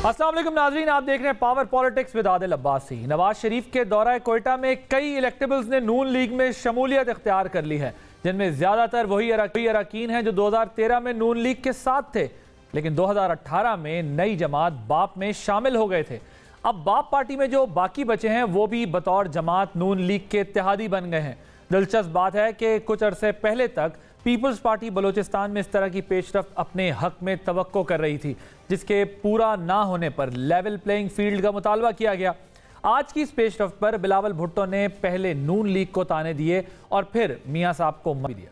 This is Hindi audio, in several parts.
अस्सलाम वालेकुम नाज़रीन, आप देख रहे हैं power politics with Adil Abbasi. Nawaz Sharif के दौरा कोयटा में कई इलेक्टेबल्स ने नून लीग में शमूलियत इख्तियार कर ली है, जिनमें ज़्यादातर वही अरकान हैं जो 2013 में नून लीग के साथ थे, लेकिन 2018 में नई जमात बाप में शामिल हो गए थे। अब बाप पार्टी में जो बाकी बचे हैं वो भी बतौर जमात नून लीग के इत्तेहादी बन गए हैं। दिलचस्प बात है कि कुछ अरसे पहले तक पीपल्स पार्टी बलोचिस्तान में इस तरह की पेशरफ्त अपने हक में तवक्को कर रही थी, जिसके पूरा ना होने पर लेवल प्लेइंग फील्ड का मुतालबा किया गया। आज की इस पेशरफ्त पर बिलावल भुट्टो ने पहले नून लीग को ताने दिए और फिर मियां साहब को माफी दिया।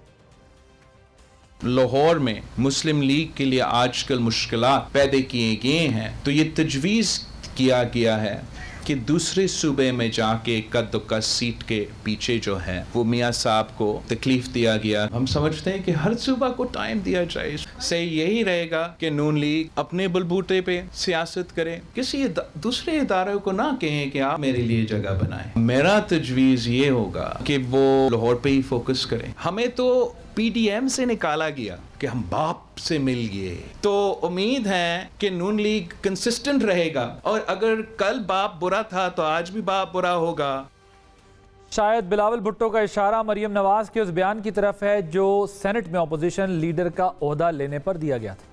लाहौर में मुस्लिम लीग के लिए आजकल मुश्किलात पैदा किए गए हैं, तो ये तजवीज़ किया गया है कि दूसरे सूबे में जाके कद सीट के पीछे जो है वो मियाँ साहब को तकलीफ दिया गया। हम समझते हैं कि हर सूबा को टाइम दिया जाए। सही यही रहेगा कि नून लीग अपने बलबूते पे सियासत करे, किसी दूसरे इदारों को ना कहें कि आप मेरे लिए जगह बनाएं। मेरा तजवीज़ ये होगा कि वो लाहौर पे ही फोकस करें। हमें तो PDM से निकाला गया कि हम बाप से मिल गए, तो उम्मीद है कि नून लीग कंसिस्टेंट रहेगा, और अगर कल बाप बुरा था तो आज भी बाप बुरा होगा। शायद बिलावल भुट्टो का इशारा मरियम नवाज के उस बयान की तरफ है जो सेनेट में अपोजिशन लीडर का ओहदा लेने पर दिया गया था।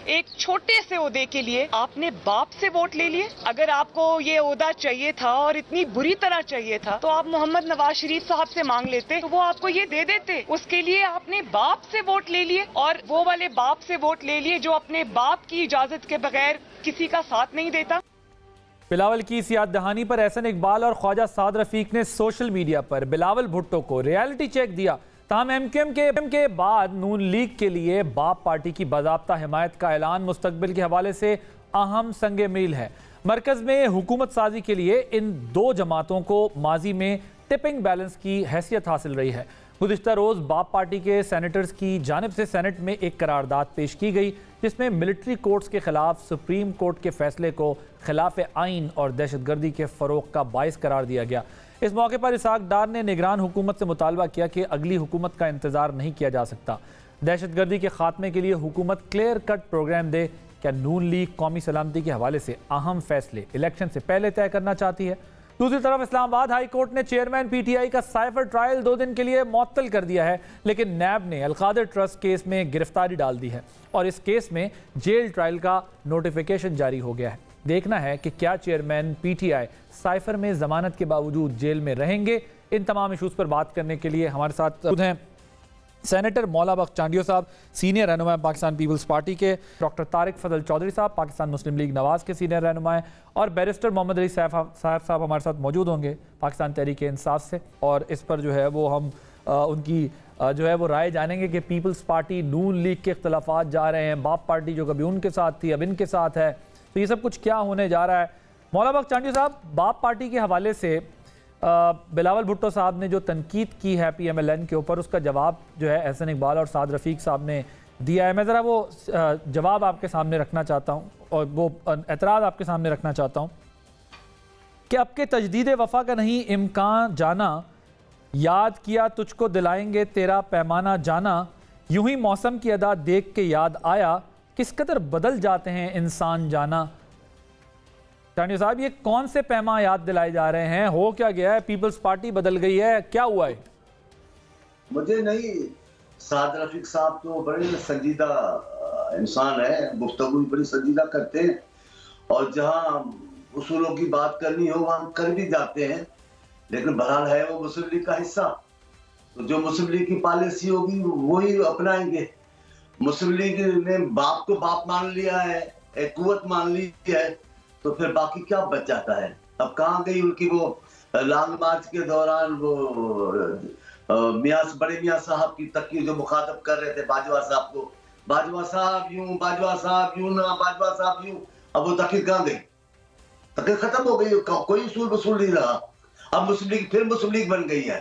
एक छोटे से ओहदे के लिए आपने बाप से वोट ले लिए। अगर आपको ये ओहदा चाहिए था और इतनी बुरी तरह चाहिए था तो आप मोहम्मद नवाज शरीफ साहब से मांग लेते, तो वो आपको ये दे देते। उसके लिए आपने बाप से वोट ले लिए, और वो वाले बाप से वोट ले लिए जो अपने बाप की इजाजत के बगैर किसी का साथ नहीं देता। बिलावल की इस याद दहानी पर एहसन इकबाल और ख्वाजा साद रफीक ने सोशल मीडिया पर बिलावल भुट्टो को रियलिटी चेक दिया। ताहम MQM के बाद नून लीग के लिए बाप पार्टी की बाज़ाब्ता हिमायत का ऐलान मुस्तकबिल के हवाले से अहम संगे मील है। मरकज़ में हुकूमत साजी के लिए इन दो जमातों को माजी में टिपिंग बैलेंस की हैसियत हासिल रही है। गुज़िश्ता रोज़ बाप पार्टी के सेनेटर्स की जानिब से सेनेट में एक करारदाद पेश की गई, जिसमें मिलिट्री कोर्ट्स के खिलाफ सुप्रीम कोर्ट के फैसले को खिलाफ आइन और दहशतगर्दी के फ़रोग़ का बाइस करार दिया गया। इस मौके पर इसहाक डार ने निगरान हुकूमत से मुतालबा किया कि अगली हुकूमत का इंतज़ार नहीं किया जा सकता। दहशतगर्दी के खात्मे के लिए हुकूमत क्लियर कट प्रोग्राम दे। क्या नून लीग कौमी सलामती के हवाले से अहम फैसले इलेक्शन से पहले तय करना चाहती है? दूसरी तरफ इस्लामाबाद हाई कोर्ट ने चेयरमैन PTI का साइफर ट्रायल 2 दिन के लिए मुअत्तल कर दिया है, लेकिन नैब ने अलकादर ट्रस्ट केस में गिरफ्तारी डाल दी है और इस केस में जेल ट्रायल का नोटिफिकेशन जारी हो गया है। देखना है कि क्या चेयरमैन PTI साइफर में जमानत के बावजूद जेल में रहेंगे। इन तमाम इशूज़ पर बात करने के लिए हमारे साथ हैं सेनेटर मौला बख्श चांडियो साहब, सीनियर रहनुमा पाकिस्तान पीपल्स पार्टी के, डॉक्टर तारिक फजल चौधरी साहब, पाकिस्तान मुस्लिम लीग नवाज के सीनियर रहनुमा हैं, और बैरिस्टर मोहम्मद अली साहब हमारे साथ मौजूद होंगे पाकिस्तान तहरीक इंसाफ से। और इस पर जो है वो हम उनकी जो है वो राय जानेंगे कि पीपल्स पार्टी नून लीग के इख्तलाफात जा रहे हैं, बाप पार्टी जो कभी उनके साथ थी अब इनके साथ है, तो ये सब कुछ क्या होने जा रहा है। मौला बख्श चांडियो साहब, बाप पार्टी के हवाले से बिलावल भुट्टो साहब ने जो तनकीद की है PMLN के ऊपर, उसका जवाब जो है एहसन इकबाल और साद रफीक साहब ने दिया है। मैं ज़रा वो जवाब आपके सामने रखना चाहता हूँ और वो एतराज़ आपके सामने रखना चाहता हूँ कि आपके तजदीद वफ़ा का नहीं इम्कान जाना, याद किया तुझको दिलाएंगे तेरा पैमाना जाना, यूं ही मौसम की अदा देख के याद आया, किस कदर बदल जाते हैं इंसान जाना। चांडियो साहब, ये कौन से पैमा याद दिलाए जा रहे हैं? हो क्या गया है? पीपल्स पार्टी बदल गई है, क्या हुआ है? मुझे नहीं, साद रफीक साहब तो बड़े संजीदा इंसान है, गुफ्तगू बड़ी संजीदा करते हैं, और जहां उसूलों की बात करनी हो वहां कर भी जाते हैं, लेकिन बहरहाल है वो मुस्लिम लीग का हिस्सा, तो जो मुस्लिम लीग की पॉलिसी होगी वही अपनाएंगे। मुस्लिम लीग ने बाप को बाप मान लिया है, एक कुव्वत मान ली है, तो फिर बाकी क्या बच जाता है? अब कहाँ गई उनकी वो लॉन्ग मार्च के दौरान वो बड़े मियाँ साहब की तकी जो मुखातब कर रहे थे बाजवा साहब को, बाजवा साहब यूं, बाजवा साहब यूं ना, बाजवा साहब यूं, अब वो तकी कहाँ गई? तकी खत्म हो गई, कोई उसूल वसूल नहीं रहा। अब मुस्लिम लीग फिर मुस्लिम लीग बन गई है,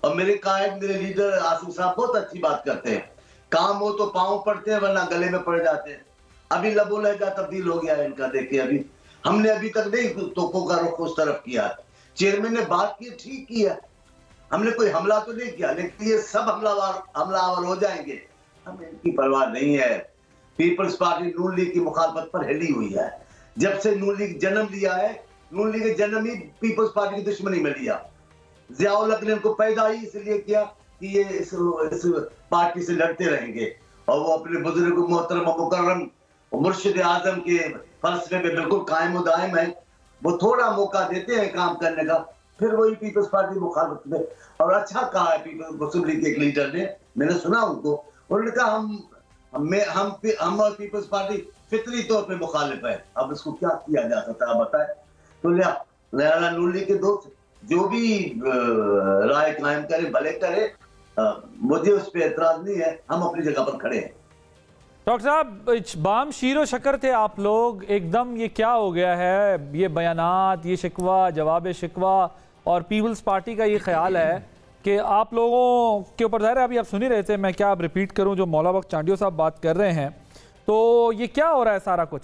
और मेरे कायद मेरे लीडर आसिफ साहब बहुत अच्छी बात करते हैं, काम हो तो पाँव पड़ते हैं वरना गले में पड़ जाते हैं। अभी लबो लहजा तब्दील हो गया है इनका, देखिए अभी हमने अभी तक नहीं तोपों का रुख उस तरफ किया। चेयरमैन ने बात की, ठीक की है, हमने कोई हमला तो नहीं किया, लेकिन ये सब हमलावर हो जाएंगे, हमें इनकी परवाह नहीं है। पीपल्स पार्टी नून लीग की मुखालफत पर हिली हुई है। जब से नून लीग जन्म लिया है, नून लीग ने जन्म ही पीपल्स पार्टी की दुश्मनी में लिया। जियाउल हक ने उनको पैदा ही इसलिए किया कि ये इस पार्टी से लड़ते रहेंगे, और वो अपने बुजुर्ग मोहतरम मुकर्रम मुर्शिद आजम के फलसफे में बिल्कुल कायम दायम है। वो थोड़ा मौका देते हैं काम करने का, फिर वही पीपल्स पार्टी मुखालफत में। और अच्छा कहा है पीपल्स मुस्लिम लीग के एक लीडर ने, मैंने सुना उनको, उन्होंने कहा हम और पीपल्स पार्टी फितरी तौर पे मुखालिफ है। अब इसको क्या किया जा सकता है बताएं। तो लिहाजा नून लीग के दोस्त जो भी राय कायम करे भले करे, मुझे उस पर एतराज नहीं है, हम अपनी जगह पर खड़े हैं। डॉक्टर साहब, बाम शीरो शक्कर थे आप लोग, एकदम ये क्या हो गया है? ये बयानात, ये शिकवा जवाब शिकवा, और पीपल्स पार्टी का ये ख्याल है कि आप लोगों के ऊपर, ज़ाहिर है अभी आप सुन ही रहे थे, मैं क्या अब रिपीट करूं जो मौला बख्श चांडियो साहब बात कर रहे हैं, तो ये क्या हो रहा है सारा कुछ?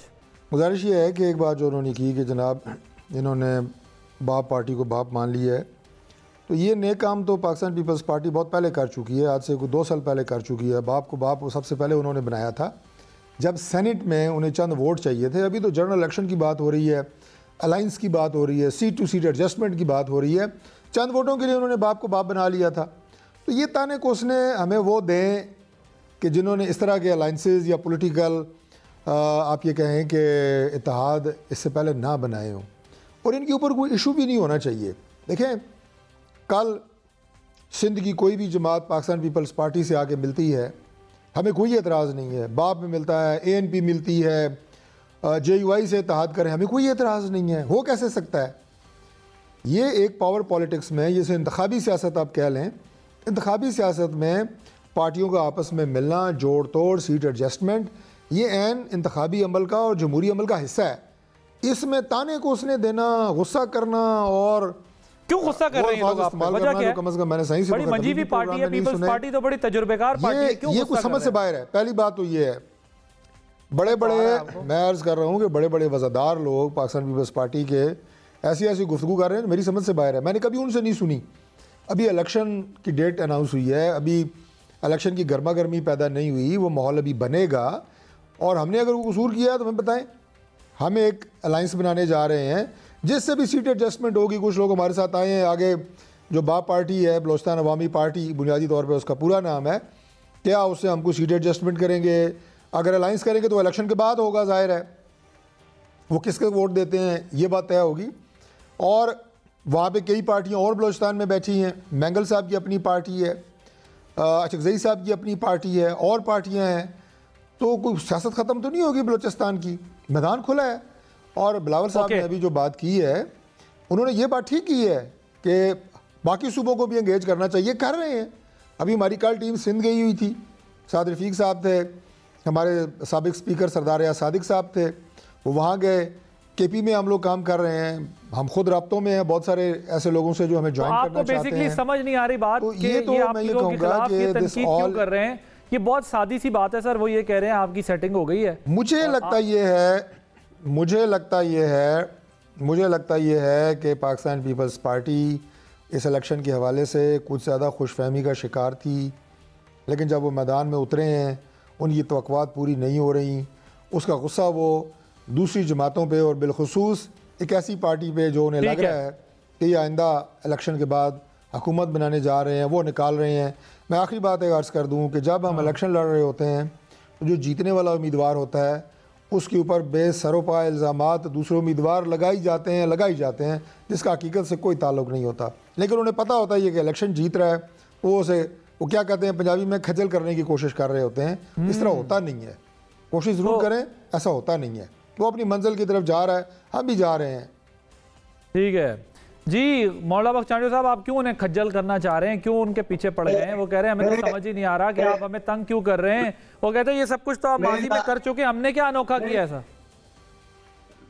गुजारिश ये है कि एक बात जो उन्होंने की कि जनाब इन्होंने बाप पार्टी को बाप मान लिया है, तो ये नेक काम तो पाकिस्तान पीपल्स पार्टी बहुत पहले कर चुकी है, आज से 2 साल पहले कर चुकी है। बाप को बाप सबसे पहले उन्होंने बनाया था जब सेनेट में उन्हें चंद वोट चाहिए थे। अभी तो जनरल इलेक्शन की बात हो रही है, अलाइंस की बात हो रही है, सीट टू सीट एडजस्टमेंट की बात हो रही है। चंद वोटों के लिए उन्होंने बाप को बाप बना लिया था। तो ये ताने को उसने हमें वो दें कि जिन्होंने इस तरह के अलाइंसेस या पॉलिटिकल आप ये कहें कि इत्तेहाद इससे पहले ना बनाए हों, और इनके ऊपर कोई इशू भी नहीं होना चाहिए। देखें, कल सिंध की कोई भी जमात पाकिस्तान पीपल्स पार्टी से आके मिलती है, हमें कोई एतराज़ नहीं है। बाप में मिलता है, ANP मिलती है, JUI से इत्तेहाद करें, हमें कोई एतराज़ नहीं है। हो कैसे सकता है? ये एक पावर पॉलिटिक्स में, जैसे इंतखाबी सियासत आप कह लें, इंतखाबी सियासत में पार्टियों का आपस में मिलना, जोड़ तोड़, सीट एडजस्टमेंट, ये ऐन इंतखाबी अमल का और जमहूरी अमल का हिस्सा है। इसमें ताने को उसने देना, गुस्सा करना, और क्यों गुस्सा कर रहे हैं लोग आप पे? वजह क्या है? कम से कम मैंने सही से बड़ी मंजीवी पार्टी है पीपल्स पार्टी, तो बड़ी तजुर्बेकार पार्टी है, क्यों ये कुछ समझ से बाहर है। पहली बात तो ये है, बड़े बड़े, मैं अर्ज कर रहा हूँ कि बड़े बड़े वज़ादार लोग पाकिस्तान पीपल्स पार्टी के ऐसी ऐसी गुफ्तगू कर रहे हैं मेरी समझ से बाहर है। मैंने कभी उनसे नहीं सुनी। अभी इलेक्शन की डेट अनाउंस हुई है, अभी इलेक्शन की गर्मा गर्मी पैदा नहीं हुई, वो माहौल अभी बनेगा, और हमने अगर वो कसूर किया तो हमें बताएं। हम एक अलाइंस बनाने जा रहे हैं जिससे भी सीट एडजस्टमेंट होगी। कुछ लोग हमारे साथ आए हैं आगे, जो बाप पार्टी है, बलोचिस्तान अवामी पार्टी बुनियादी तौर पर उसका पूरा नाम है, क्या उससे हमको सीट एडजस्टमेंट करेंगे? अगर अलाइंस करेंगे तो इलेक्शन के बाद होगा, जाहिर है वो किसके वोट देते हैं ये बात तय होगी। और वहाँ पे कई पार्टियाँ और बलोचिस्तान में बैठी हैं, मैंगल साहब की अपनी पार्टी है, अचकज़ई साहब की अपनी पार्टी है, और पार्टियाँ हैं। तो कोई सियासत ख़त्म तो नहीं होगी बलोचिस्तान की, मैदान खुला है। और बिलावल साहब ने अभी जो बात की है, उन्होंने ये बात ठीक की है कि बाकी सूबों को भी एंगेज करना चाहिए, कर रहे हैं। अभी हमारी कल टीम सिंध गई हुई थी, साद रफ़ीक साहब थे, हमारे साबिक स्पीकर सरदार या सादिक साहब थे, वो वहाँ गए। KP में हम लोग काम कर रहे हैं, हम खुद राब्तों में हैं बहुत सारे ऐसे लोगों से जो हमें ज्वाइन करना चाहते हैं। बेसिकली समझ नहीं आ रही बात तो कि ये तो आप मैं ये लोगों के कहूँगा खिलाफ ये कि तनकीद क्यों कर रहे हैं? ये बहुत सादी सी बात है सर, वो ये कह रहे हैं आपकी सेटिंग हो गई है। मुझे लगता ये है कि पाकिस्तान पीपल्स पार्टी इस इलेक्शन के हवाले से कुछ ज़्यादा खुशफहमी का शिकार थी, लेकिन जब वो मैदान में उतरे हैं, उनकी तवक्कुआत पूरी नहीं हो रही, उसका गुस्सा वो दूसरी जमातों पे और बिलखुसूस एक ऐसी पार्टी पे जो उन्हें लग रहा है कि ये आइंदा इलेक्शन के बाद हुकूमत बनाने जा रहे हैं, वो निकाल रहे हैं। मैं आखिरी बात एक अर्ज़ कर दूं कि जब हम इलेक्शन लड़ रहे होते हैं तो जो जीतने वाला उम्मीदवार होता है उसके ऊपर बेसरोपा इल्ज़ामात दूसरे उम्मीदवार लगाई जाते हैं जिसका हकीकत से कोई ताल्लुक़ नहीं होता। लेकिन उन्हें पता होता है कि इलेक्शन जीत रहा है, वो क्या कहते हैं पंजाबी में, खजल करने की कोशिश कर रहे होते हैं। इस तरह होता नहीं है, कोशिश ज़रूर करें, ऐसा होता नहीं है। वो अपनी मंजिल की तरफ जा रहा है, हम भी जा रहे हैं। ठीक है जी। मौला बख्श चांडियो साहब, आप क्यों उन्हें खज्जल करना चाह रहे हैं, क्यों उनके पीछे पड़ गए हैं? वो कह रहे हैं हमें तो समझ ही नहीं आ रहा कि आप हमें तंग क्यों कर रहे हैं। वो कहते हैं ये सब कुछ तो आप माजी में कर चुके, हमने क्या अनोखा किया ऐसा?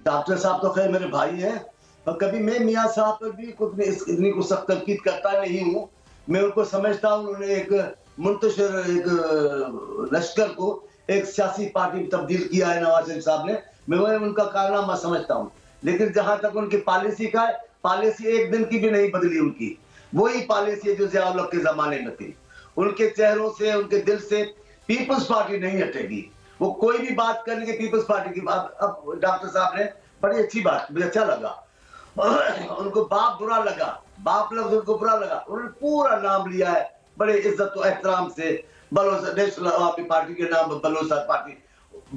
डॉक्टर साहब तो खैर मेरे भाई हैं, और कभी मैं मियाँ साहब पर भी इतनी कुछ सख्त तनकीद करता नहीं हूँ। मैं उनको समझता हूँ, उन्होंने एक मुंतशिर एक लश्कर को एक सियासी पार्टी में तब्दील किया है नवाज शरीफ साहब ने, मैं उनका कारनामा समझता हूँ। लेकिन जहां तक उनकी पॉलिसी का है, पॉलिसी एक दिन की भी नहीं बदली उनकी, वही पॉलिसी है जो जियाउल हक के जमाने में थी। उनके चेहरों से, उनके दिल से पीपल्स पार्टी नहीं हटेगी। वो कोई भी बात करेंगे पीपल्स पार्टी की बात। अब डॉक्टर साहब ने बड़ी अच्छी बात, मुझे अच्छा लगा, उनको बाप बुरा लगा, बाप लफ्ज उनको बुरा लगा, उन्होंने पूरा नाम लिया है बड़े इज्जत और एहतराम से, बलोच नेशनल अवामी पार्टी के नाम बलोचिस्तान पार्टी।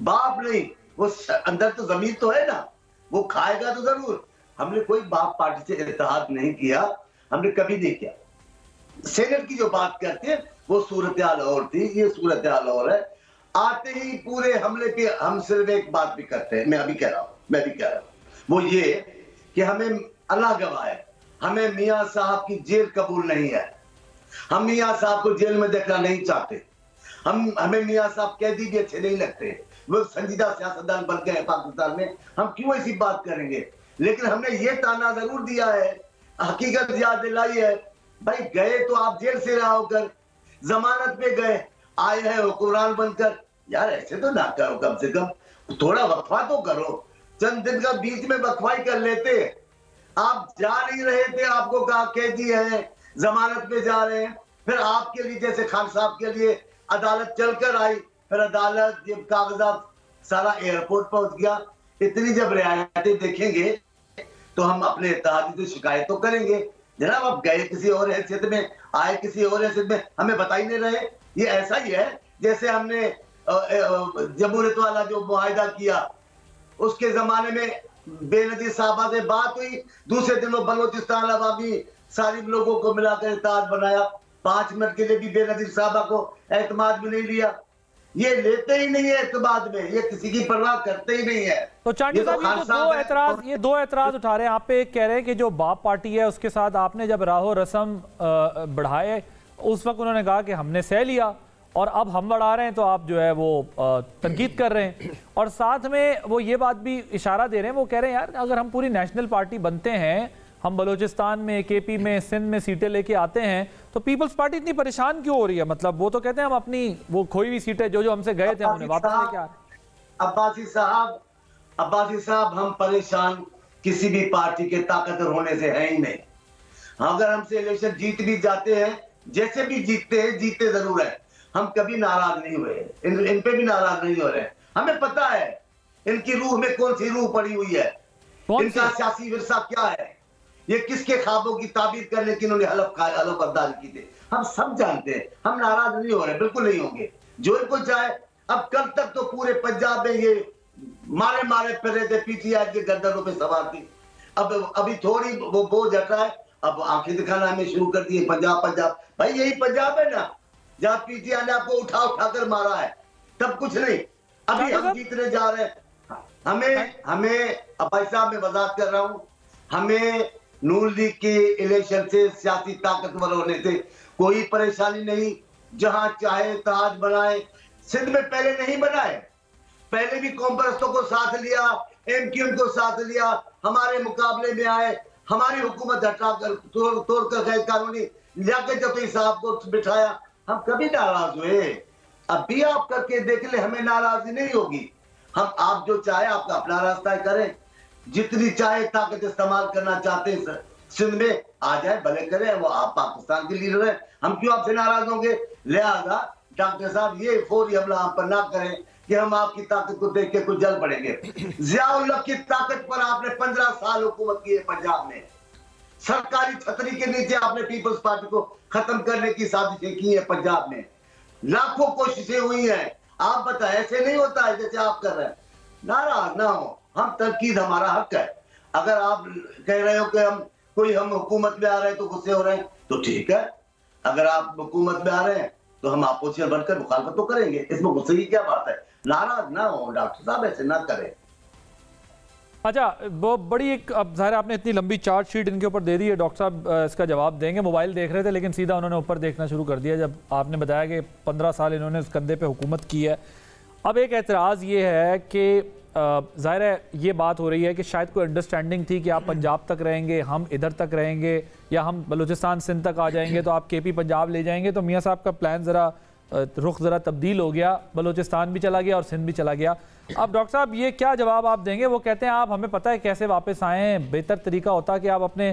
बाप नहीं, वो अंदर तो जमीन तो है ना, वो खाएगा तो जरूर। हमने कोई बाप पार्टी से इत्तेहाद नहीं किया, हमने कभी नहीं किया। सेनेट की जो बात करते हैं वो सूरत हाल और थी, ये सूरत हाल और है। आते ही पूरे हमले पे हम सिर्फ एक बात भी करते हैं, मैं भी कह रहा हूं, वो ये कि हमें अल्लाह गवाह है, हमें मियां साहब की जेल कबूल नहीं है। हम मियां साहब को जेल में देखना नहीं चाहते। हमें मियां साहब कैदी भी अच्छे नहीं लगते, वो संजीदा सियासतदान बन गए पाकिस्तान में, हम क्यों ऐसी बात करेंगे। लेकिन हमने ये ताना जरूर दिया है, हकीकत याद दिलाई है, भाई गए तो आप जेल से रहा होकर, जमानत पे गए, आए हैं हुक्मरान बनकर। यार ऐसे तो ना करो, कम से कम थोड़ा वक्फा तो करो, चंद दिन का बीच में वक्फाई कर लेते। आप जा नहीं रहे थे, आपको कहा कैदी है, जमानत पे जा रहे हैं, फिर आपके लिए जैसे खान साहब के लिए अदालत चलकर आई, फिर अदालत जब कागजात सारा एयरपोर्ट पहुंच गया। इतनी जब रियायतें देखेंगे तो हम अपने इत्तेहादी से शिकायत तो करेंगे। जनाब आप गए किसी और हैसियत में, आए किसी और हैसियत में, हमें बता ही नहीं रहे। ये ऐसा ही है जैसे हमने जमहूरियत वाला जो मुआहिदा किया, उसके जमाने में बेनजीर साहबा से बात हुई, दूसरे दिन वो बलोचिस्तान अवामी सारी लोगों को मिलाकर इत्तेहाद बनाया। 5 मिनट के लिए भी बेनजीर साहबा को एतमाद में नहीं लिया। ये लेते ही नहीं है एतमाद में, ये किसी की परवाह करते ही नहीं है। तो चांडी साहब ये दो एतराज उठा रहे हैं। आप पे एक कह रहे हैं कि जो बाप पार्टी है उसके साथ आपने जब राहो रस्म बढ़ाए उस वक्त उन्होंने कहा कि हमने सह लिया, और अब हम बढ़ा रहे हैं तो आप जो है वो तनकीद कर रहे हैं। और साथ में वो ये बात भी इशारा दे रहे हैं, वो कह रहे हैं यार अगर हम पूरी नेशनल पार्टी बनते हैं, हम बलूचिस्तान में, केपी में, सिंध में सीटें लेके आते हैं, तो पीपल्स पार्टी इतनी परेशान क्यों हो रही है। मतलब वो तो कहते हैं हम अपनी वो खोई हुई सीटें जो हमसे गए थे उन्हें वापस लेके आ रहे। अब्बासी साहब हम परेशान किसी भी पार्टी के ताकतवर होने से है ही नहीं। अगर हमसे इलेक्शन जीत भी जाते हैं, जैसे भी जीतते हैं, जीतते जरूर है, हम कभी नाराज नहीं हुए, इन पे भी नाराज नहीं हो रहे। हमें पता है इनकी रूह में कौन सी रूह पड़ी हुई है, इनका सियासी विरसा क्या है, ये किसके ख्वाबों की ताबीर करने की इन्होंने हलफ बर्दारी की थी, हम सब जानते हैं। हम नाराज नहीं हो रहे, बिल्कुल नहीं होंगे। जो इनको चाहे, अब कल तक तो पूरे पंजाब में ये मारे मारे फिर रहे थे, पीटीआई के गर्दनों पे सवार थी। अब अभी थोड़ी वो बोझ हटा है, अब आंखें दिखाना हमें शुरू कर दिए। पंजाब भाई यही पंजाब है ना जहां पीटीआई ने आपको उठा कर मारा है, तब कुछ नहीं। अभी हम जीतने जा रहे हैं। हमें भाई साहब मैं वजाहत कर रहा हूं, हमें नून लीग के इलेक्शन से, सियासी ताकतवर होने से कोई परेशानी नहीं। जहां चाहे इत्तेहाद बनाए। सिंध में पहले नहीं बनाए, पहले भी कॉम्प्रस्तों को साथ लिया, एमक्यूएम को साथ लिया, हमारे मुकाबले में आए, हमारी हुकूमत हटाकर तोड़कर गैर कानूनी लियाकत जफरी साहब को बिठाया। हम कभी नाराज हुए? अब भी आप करके देख ले, हमें नाराजगी नहीं होगी। हम आप जो चाहे आपका अपना रास्ता करें, जितनी चाहे ताकत इस्तेमाल करना चाहते हैं सिंध में आ जाए, भले करें, वो आप पाकिस्तान के लीडर हैं, हम क्यों आपसे नाराज होंगे। लिहाजा डॉक्टर साहब ये फौरी हमला हम पर ना करें कि हम आपकी ताकत को देख के कुछ जल पड़ेंगे। जिया-उल-हक की ताकत पर आपने 15 साल हुकूमत की है पंजाब में। सरकारी छतरी के नीचे आपने पीपल्स पार्टी को खत्म करने की साजिशें की है पंजाब में, लाखों कोशिशें हुई हैं। आप बताएं, ऐसे नहीं होता है जैसे आप कर रहे हैं। नाराज ना हो, हम तनकीद हमारा हक है। अगर आप कह रहे हो कि हम हुकूमत में आ रहे हैं तो गुस्से हो रहे हैं, तो ठीक है। अगर आप हुकूमत में आ रहे हैं तो हम अपोजिशन बनकर मुखालफत तो करेंगे, इसमें गुस्से की क्या बात है। नाराज ना हो डॉक्टर साहब, ऐसे ना करें। अच्छा, वो बड़ी एक, अब ज़ाहिर आपने इतनी लंबी चार्ट शीट इनके ऊपर दे दी है, डॉक्टर साहब इसका जवाब देंगे। मोबाइल देख रहे थे लेकिन सीधा उन्होंने ऊपर देखना शुरू कर दिया जब आपने बताया कि 15 साल इन्होंने उस कंधे पे हुकूमत की है। अब एक एतराज़ ये है कि ज़ाहिर है ये बात हो रही है कि शायद कोई अंडरस्टैंडिंग थी कि आप पंजाब तक रहेंगे, हम इधर तक रहेंगे, या हम बलूचिस्तान सिंध तक आ जाएंगे तो आप केपी पंजाब ले जाएंगे। तो मियाँ साहब का प्लान ज़रा रुख ज़रा तब्दील हो गया, बलूचिस्तान भी चला गया और सिंध भी चला गया। अब डॉक्टर साहब ये क्या जवाब आप देंगे? वो कहते हैं आप हमें पता है कैसे वापस आए, बेहतर तरीका होता कि आप अपने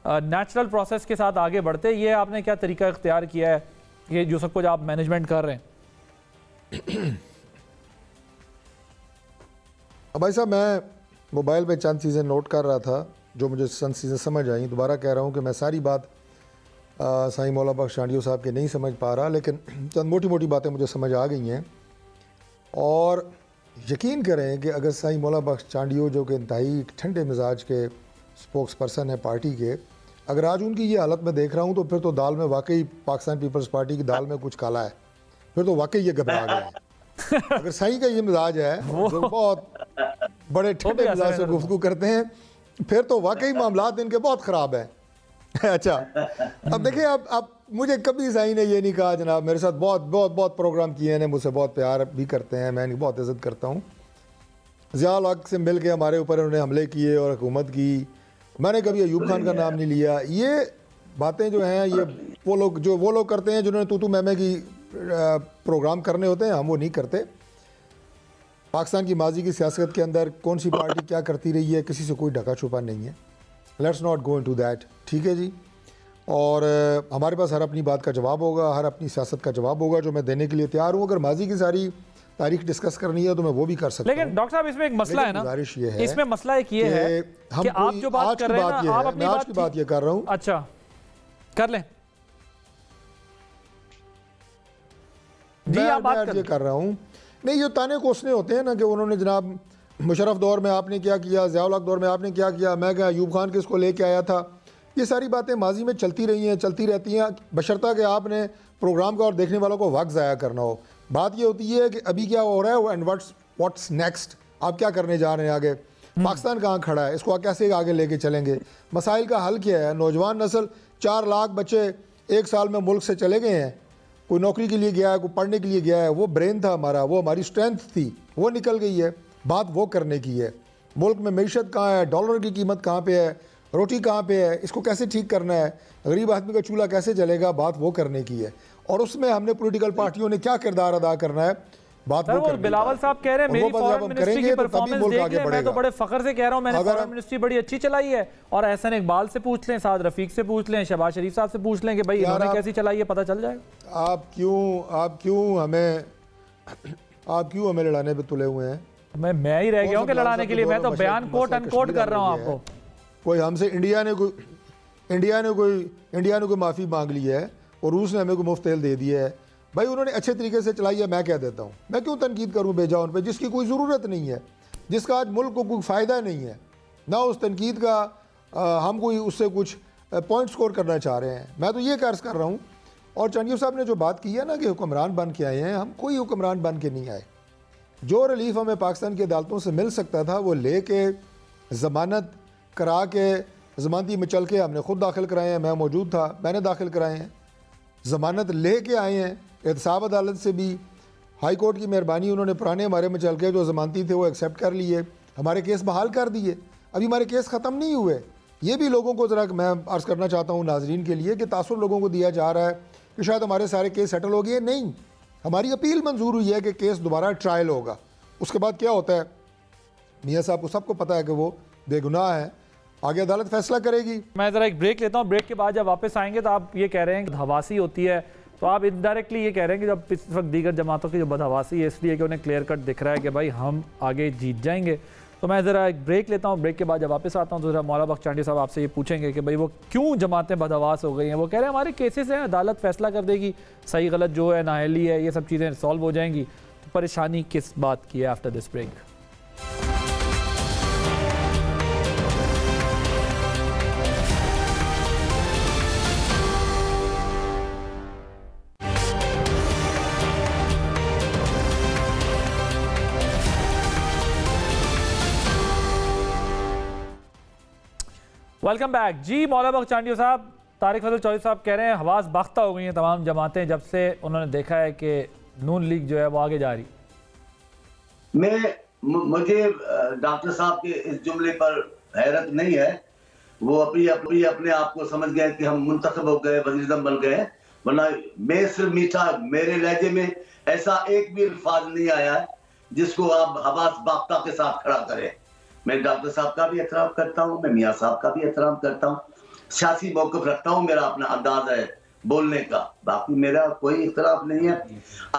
नेचुरल प्रोसेस के साथ आगे बढ़ते। ये आपने क्या तरीका इख्तियार किया है, ये जो सब कुछ आप मैनेजमेंट कर रहे हैं? अब भाई साहब, मैं मोबाइल पे चंद चीज़ें नोट कर रहा था जो मुझे चंद चीज़ें समझ आई। दोबारा कह रहा हूँ कि मैं सारी बात साईं मौला बख्श चांडियो साहब के नहीं समझ पा रहा, लेकिन चंद मोटी मोटी बातें मुझे समझ आ गई हैं। और यकीन करें कि अगर साईं मौला बख्श चांडियो, जो कि इंतहाई ठंडे मिजाज के स्पोक्स पर्सन है पार्टी के, अगर आज उनकी ये हालत मैं देख रहा हूँ तो फिर तो दाल में वाकई पाकिस्तान पीपल्स पार्टी की दाल में कुछ काला है, फिर तो वाकई ये घबरा गए हैं। अगर साईं का ये मिजाज है, जो बहुत बड़े ठंडे मिजाज से गुफ्तगू करते हैं, फिर तो वाकई मामलात इनके बहुत ख़राब हैं। अच्छा, अब देखिए, अब मुझे कभी साईं ने ये नहीं कहा जनाब, मेरे साथ बहुत बहुत बहुत प्रोग्राम किए हैं, मुझसे बहुत प्यार भी करते हैं, मैं इनकी बहुत इज़्ज़त करता हूँ। ज़िया हक से मिल के हमारे ऊपर उन्होंने हमले किए और हुकूमत की, मैंने कभी अयूब खान का नाम नहीं लिया। ये बातें जो हैं, ये वो लोग करते हैं जिन्होंने तू मैमे की प्रोग्राम करने होते हैं, हम वो नहीं करते। पाकिस्तान की माजी की सियासत के अंदर कौन सी पार्टी क्या करती रही है, किसी से कोई ढका छुपा नहीं है। Let's not go into that, ठीक है जी। और हमारे पास हर अपनी बात का जवाब होगा, हर अपनी सियासत का जवाब होगा, जो मैं देने के लिए तैयार हूँ। अगर माजी की सारी तारीख डिस्कस करनी है तो मैं वो भी कर सकता हूँ। लेकिन डॉक्टर साहब, इसमें एक मसला है ना, गुजारिश ये है, इसमें मसला एक ये है कि आप जो बात कर रहे हैं ना, आप अपनी बात ये कर रहा हूँ। अच्छा, कर लें जी, आप बात कर रहा हूँ। नहीं, ये ताने कोसने होते हैं ना कि उन्होंने जनाब मुशर्रफ दौर में आपने क्या किया, ज़िया हक दौर में आपने क्या किया, मैं क्या अयूब खान किसको लेके आया था। ये सारी बातें माजी में चलती रही हैं, चलती रहती हैं, बशर्ता कि आपने प्रोग्राम का और देखने वालों को वक्त ज़ाया करना हो। बात ये होती है कि अभी क्या हो रहा है एंड व्हाट्स नेक्स्ट, आप क्या करने जा रहे हैं आगे, पाकिस्तान कहाँ खड़ा है, इसको कैसे आगे लेके चलेंगे, मसाइल का हल क्या है। नौजवान नस्ल, 4 लाख बच्चे 1 साल में मुल्क से चले गए हैं, कोई नौकरी के लिए गया है, कोई पढ़ने के लिए गया है, वो ब्रेन था हमारा, वो हमारी स्ट्रेंथ थी, वो निकल गई है। बात वो करने की है, मुल्क में मईशत कहाँ है, डॉलर की कीमत कहाँ पे है, रोटी कहाँ पे है, इसको कैसे ठीक करना है, गरीब आदमी का चूल्हा कैसे जलेगा, बात वो करने की है। और उसमें हमने पॉलिटिकल पार्टियों ने क्या किरदार अदा करना है, बात वो करनी। बिलावल साहब कह रहे हैं मेरी फॉरेन मिनिस्ट्री की परफॉर्मेंस देख लें, मैं तो बड़े फख्र से कह रहा हूं, मैंने फॉरेन मिनिस्ट्री बड़ी अच्छी चलाई है। और एहसन इकबाल से पूछ लें, साद रफीक से पूछ लें, शहबाज शरीफ साहब से पूछ लें कि भाई इन्होंने कैसी चलाई है, पता चल जाएगा। आप क्यों हमें लड़ाने पे तुले हुए हैं? मैं ही रह गया हूं कि लड़ाने के लिए, मैं तो बयान कोट अनकोट कर रहा हूं आपको। कोई हमसे इंडिया ने कोई माफ़ी मांग ली है और रूस ने हमें कोई मुफ्त तेल दे दिया है। भाई उन्होंने अच्छे तरीके से चलाई है, मैं कह देता हूँ, मैं क्यों तनकीद करूँ बेजा उन पर, जिसकी कोई ज़रूरत नहीं है, जिसका आज मुल्क को कोई फ़ायदा नहीं है, ना उस तनकीद का हम कोई उससे कुछ पॉइंट स्कोर करना चाह रहे हैं। मैं तो ये कर्ज कर रहा हूँ। और चांडियो साहब ने जो बात की है ना कि हुक्मरान बन के आए हैं, हम कोई हुक्मरान बन के नहीं आए। जो रिलीफ हमें पाकिस्तान की अदालतों से मिल सकता था वो ले के ज़मानत करा के, ज़मानती में चल के हमने ख़ुद दाखिल कराए हैं, मैं मौजूद था, मैंने दाखिल कराए हैं, ज़मानत ले के आए हैं। एहतसाब अदालत से भी हाई कोर्ट की मेहरबानी, उन्होंने पुराने हमारे में चल के जो ज़मानती थे वो एक्सेप्ट कर लिए, हमारे केस बहाल कर दिए। अभी हमारे केस ख़त्म नहीं हुए। ये भी लोगों को ज़रा मैं अर्ज़ करना चाहता हूँ नाजरीन के लिए कि तासुर लोगों को दिया जा रहा है कि शायद हमारे सारे केस सेटल हो गए। नहीं, हमारी अपील मंजूर हुई है कि केस दोबारा ट्रायल होगा। उसके बाद क्या होता है, मियाँ साहब को सबको पता है कि वो बेगुनाह है, आगे अदालत फैसला करेगी। मैं ज़रा एक ब्रेक लेता हूँ, ब्रेक के बाद जब वापस आएंगे तो आप ये कह रहे हैं कि हवासी होती है, तो आप इनडायरेक्टली ये कह रहे हैं कि जब इस वक्त दीगर जमातों की जो बदहवासी है इसलिए कि उन्हें क्लियर कट दिख रहा है कि भाई हम आगे जीत जाएंगे। तो मैं ज़रा एक ब्रेक लेता हूँ, ब्रेक के बाद जब वापस आता हूँ तो ज़रा मौला बख्श चांडियो साहब आपसे ये पूछेंगे कि भाई वो क्यों जमातें बदहवास हो गई हैं। वो कह रहे हैं हमारे केसेस हैं, अदालत फैसला कर देगी, सही गलत जो है, नाअहली है, ये सब चीज़ें सॉल्व हो जाएंगी। तो परेशानी किस बात की है? After this break. Welcome back ji. Maula Bakhsh Chandio साहब, तारिक फजल चौधरी साहब कह रहे हैं हवास बाख्ता हो गई हैं तमाम जमातें जब से उन्होंने देखा है कि नून लीग जो है वो आगे जा रही। मुझे डॉक्टर साहब के इस जुमले पर हैरत नहीं है। वो अपने आप को समझ गए कि हम मुंतखब हो गए, वज़ीर-ए-आज़म बन गए, वरना मैं सिर्फ मीठा, मेरे लहजे में ऐसा एक भी अल्फाज नहीं आया है जिसको आप हवास बाख्ता के साथ खड़ा करें। मैं डॉक्टर साहब का भी एहतराम करता हूँ, मैं मियाँ साहब का भी एहतराम करता हूँ, सियासी मौक़िफ़ रखता हूँ, मेरा अपना अंदाज है बोलने का, बाकी मेरा कोई इख्तलाफ नहीं है।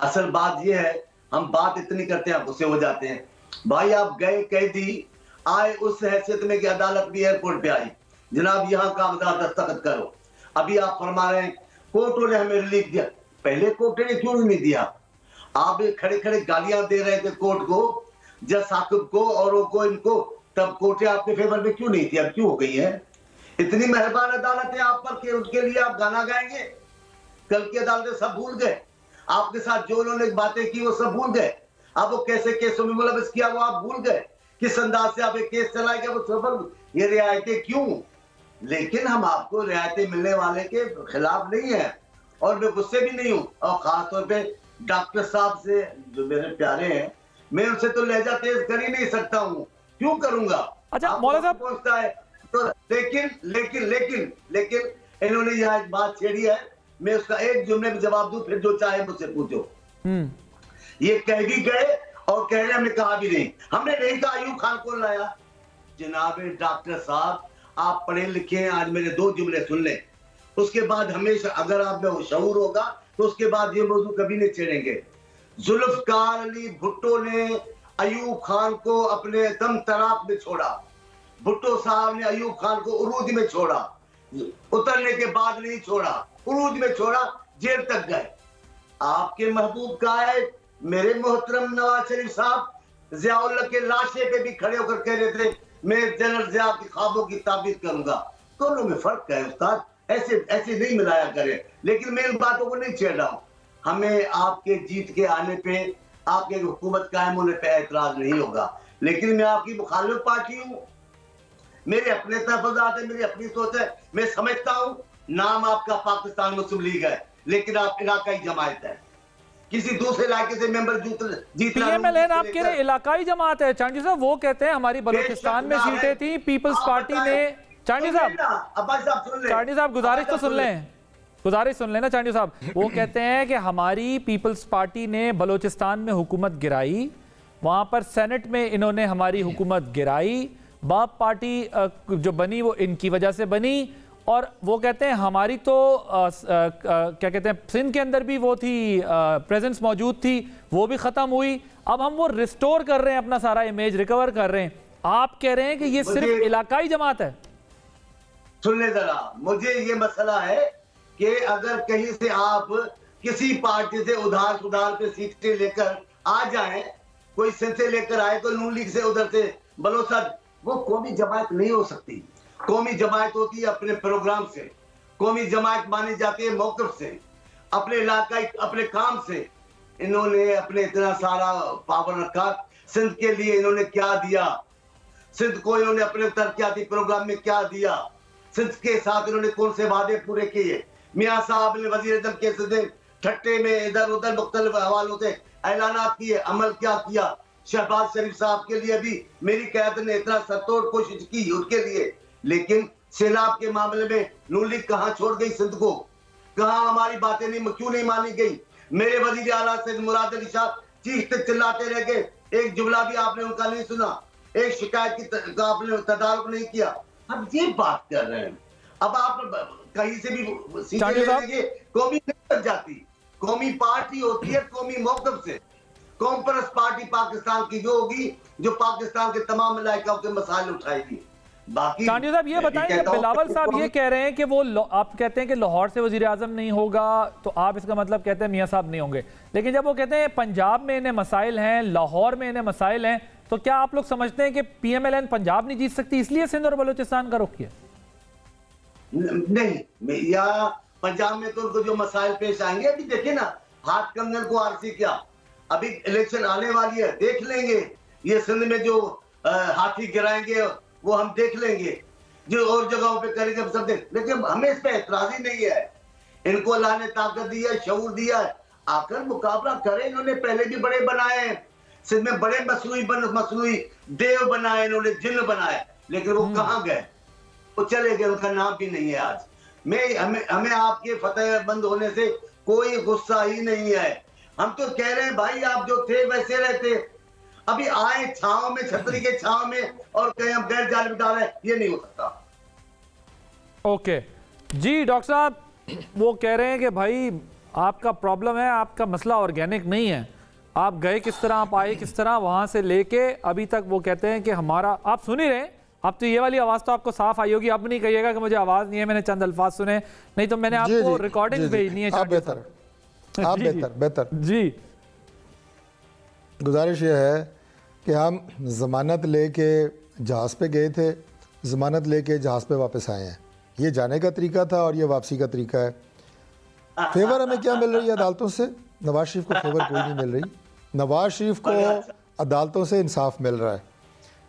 असल बात यह है, हम बात इतनी करते हैं, गुस्से हो जाते हैं भाई आप गए कैदी, आए उस हैसियत में कि अदालत भी एयरपोर्ट पे आई, जनाब यहाँ कागजात दस्तखत करो। अभी आप फरमा रहे हैं कोर्टों ने हमें रिलीफ दिया। पहले कोर्ट ने क्यों नहीं दिया? आप खड़े खड़े गालियां दे रहे थे कोर्ट को, जज साकिब को और को इनको, तब कोर्ट आपके फेवर में क्यों नहीं थी? अब क्यों हो गई है? इतनी मेहरबान अदालत है आप पर कि उनके लिए आप गाना गाएंगे? कल की अदालतें सब भूल गए, आपके साथ जो उन्होंने बातें की वो सब भूल गए। आप वो कैसे केसों में मुलविस किया वो आप भूल गए, किस अंदाज से आप एक केस चलाए गए वो सब। ये रियायतें क्यों? लेकिन हम आपको रियायतें मिलने वाले के खिलाफ नहीं है और मैं गुस्से भी नहीं हूं। और खासतौर पे डॉक्टर साहब से जो मेरे प्यारे हैं, मैं उनसे तो लहजा तेज कर ही नहीं सकता हूं, क्यों करूंगा? अच्छा मौलाना साहब पहुंचता है तो लेकिन लेकिन लेकिन लेकिन इन्होंने यहाँ एक बात छेड़ी है, मैं उसका एक जुमले में जवाब दूं, फिर जो चाहे मुझसे पूछो। ये कह भी गए और कह रहे हमने कहा भी नहीं, हमने नहीं कहा अयूब खान को लाया। जनाब डॉक्टर साहब आप पढ़े लिखे हैं, आज मेरे दो जुमले सुन लें, उसके बाद हमेशा अगर आप में शऊर होगा तो उसके बाद ये मौजूद कभी नहीं छेड़ेंगे। जुल्फकार अली भुट्टो ने अयूब खान को अपने दम तराप में छोड़ा, भुट्टो साहब ने अयूब खान को उरूज में छोड़ा, उतरने के बाद नहीं छोड़ा, उरूज में छोड़ा, जेल तक गए। आपके महबूब का है मेरे मोहतरम नवाज शरीफ साहब जियाउल्लाह के लाशे पे भी खड़े होकर कह रहे थे मैं जनरल जिया के ख्वाबों की ताबीर करूंगा। दोनों में फर्क है उस्ताद, ऐसे ऐसे नहीं मिलाया करें। लेकिन मैं इन बातों को नहीं छेड़ रहा हूं। हमें आपके जीत के आने पे, आपके हुकूमत कायम होने पे एतराज नहीं होगा, लेकिन मैं आपकी मुखालिफ पार्टी हूं, मेरे अपने तहफ़्फ़ुज़ात है, मेरी अपनी सोच है। मैं समझता हूं नाम आपका पाकिस्तान मुस्लिम लीग है, लेकिन आप इलाकाई जमात है, किसी दूसरे इलाके से मेंबर जीतना। पीएमएलएन आपके लिए इलाकाई जमात है चांडी साहब, वो कहते हैं हमारी बलूचिस्तान में सीटें थी, पीपल्स पार्टी ने। चांडी साहब गुजारिश तो सुन लें, गुजारिश सुन लेना चांडी साहब। वो कहते हैं कि हमारी पीपल्स पार्टी ने बलूचिस्तान में हुकूमत गिराई, वहां पर सेनेट में इन्होंने हमारी हुकूमत गिराई, बाप पार्टी जो बनी वो इनकी वजह से बनी। और वो कहते हैं हमारी तो क्या कहते हैं सिंध के अंदर भी वो थी, प्रेजेंस मौजूद थी, वो भी खत्म हुई। अब हम वो रिस्टोर कर रहे हैं, अपना सारा इमेज रिकवर कर रहे हैं। आप कह रहे हैं कि ये सिर्फ इलाकाई जमात है। सुन ले जरा, मुझे ये मसला है कि अगर कहीं से आप किसी पार्टी से उधार सुधार पे सीटें लेकर आ जाएं, कोई सिंध से लेकर आए तो नून लीग से उधर से बलोचस्तान, वो कौमी जमात नहीं हो सकती। कौमी जमात होती है अपने प्रोग्राम से, कौमी जमात मानी जाती है मौक़िफ़ से, अपने इलाका अपने काम से। इन्होंने अपने इतना सारा पावर रखा, सिंध के लिए इन्होंने क्या दिया, सिंध को इन्होंने अपने तरक्याती प्रोग्राम में क्या दिया, सिंध के साथ इन्होंने कौन से वादे पूरे किए। मियाँ साहब ने वज़ीर-ए-आज़म के ठट्टे में इधर उधर मुख्तलिफ हवालों से ऐलानात किए, अमल क्या किया। शहबाज शरीफ साहब के लिए भी मेरी क़यादत ने इतना सरतोड़ कोशिश की उनके लिए, लेकिन सैलाब के मामले में नून लीग कहां छोड़ गई सिंध को? कहां हमारी बातें नहीं क्यों नहीं मानी गई? मेरे वजीर आला से मुराद अली शाह चीखते चिल्लाते रह गए, एक जुमला भी आपने उनका नहीं सुना, एक शिकायत की आपने तदारुक नहीं किया। अब ये बात कर रहे हैं, अब आप कहीं से भी सीटें लेंगे, कौमी नहीं बन जाती, कौमी पार्टी होती है कौमी मौक़िफ़ से। कौम परस्त पार्टी पाकिस्तान की जो होगी, जो पाकिस्तान के तमाम इलाकों के मसाइल उठाएगी। चांडी साहब ये बताएं कि बिलावल साहब ये कह रहे हैं कि वो आप कहते हैं कि लाहौर से वजीर आजम नहीं होगा, तो आप इसका मतलब कहते हैं मियाँ साहब नहीं होंगे। लेकिन जब वो कहते हैं पंजाब में इन्हें मसाइल हैं, लाहौर में इन्हें मसाइल हैं, तो क्या आप लोग समझते हैं कि पीएमएलएन पंजाब नहीं जीत सकती इसलिए सिंध और बलूचिस्तान का रुख किया? नहीं, या पंजाब में तो उनको जो मसाइल पेश आएंगे, अभी देखिए ना, हाथ कंगन को आरसी क्या, अभी इलेक्शन आने वाली है, देख लेंगे। ये सिंध में जो हाथी गिराएंगे वो हम देख लेंगे, जो और जगहों पे करेंगे हम सब देख। लेकिन हमें इस पे एतराज ही नहीं है। इनको अल्लाह ने ताकत दी है, शऊर दिया है, आकर मुकाबला करें। इन्होंने पहले भी बड़े बनाए हैं, सिंध में बड़े मसनूई देव बनाए, इन्होंने जिन्न बनाए, लेकिन वो कहाँ गए? वो चले गए, उनका नाम भी नहीं है आज। हमें आपके फतेह बंद होने से कोई गुस्सा ही नहीं है। हम तो कह रहे हैं भाई आप जो थे वैसे रहते, अभी आए छांव में, छतरी के छांव में, और कहीं हम गैर जाल बिठा रहे हैं, ये नहीं हो सकता। ओके जी डॉक्टर साहब, वो कह रहे हैं कि भाई आपका प्रॉब्लम है, आपका मसला ऑर्गेनिक नहीं है, आप गए किस तरह, आप आए किस तरह, वहां से लेके अभी तक वो कहते हैं कि हमारा, आप सुन ही रहे, अब तो ये वाली आवाज तो आपको साफ आई होगी, अब नहीं कहिएगा कि मुझे आवाज नहीं है, मैंने चंद अल्फाज सुने, नहीं तो मैंने आपको रिकॉर्डिंग भेजनी है। आप बेहतर जी, गुजारिश ये है कि हम जमानत लेके जहाज पे गए थे, जमानत लेके जहाज पे वापस आए हैं, ये जाने का तरीका था और ये वापसी का तरीका है। फेवर हमें क्या मिल रही है अदालतों से? नवाज शरीफ को फेवर कोई नहीं मिल रही। नवाज शरीफ को अदालतों से इंसाफ मिल रहा है।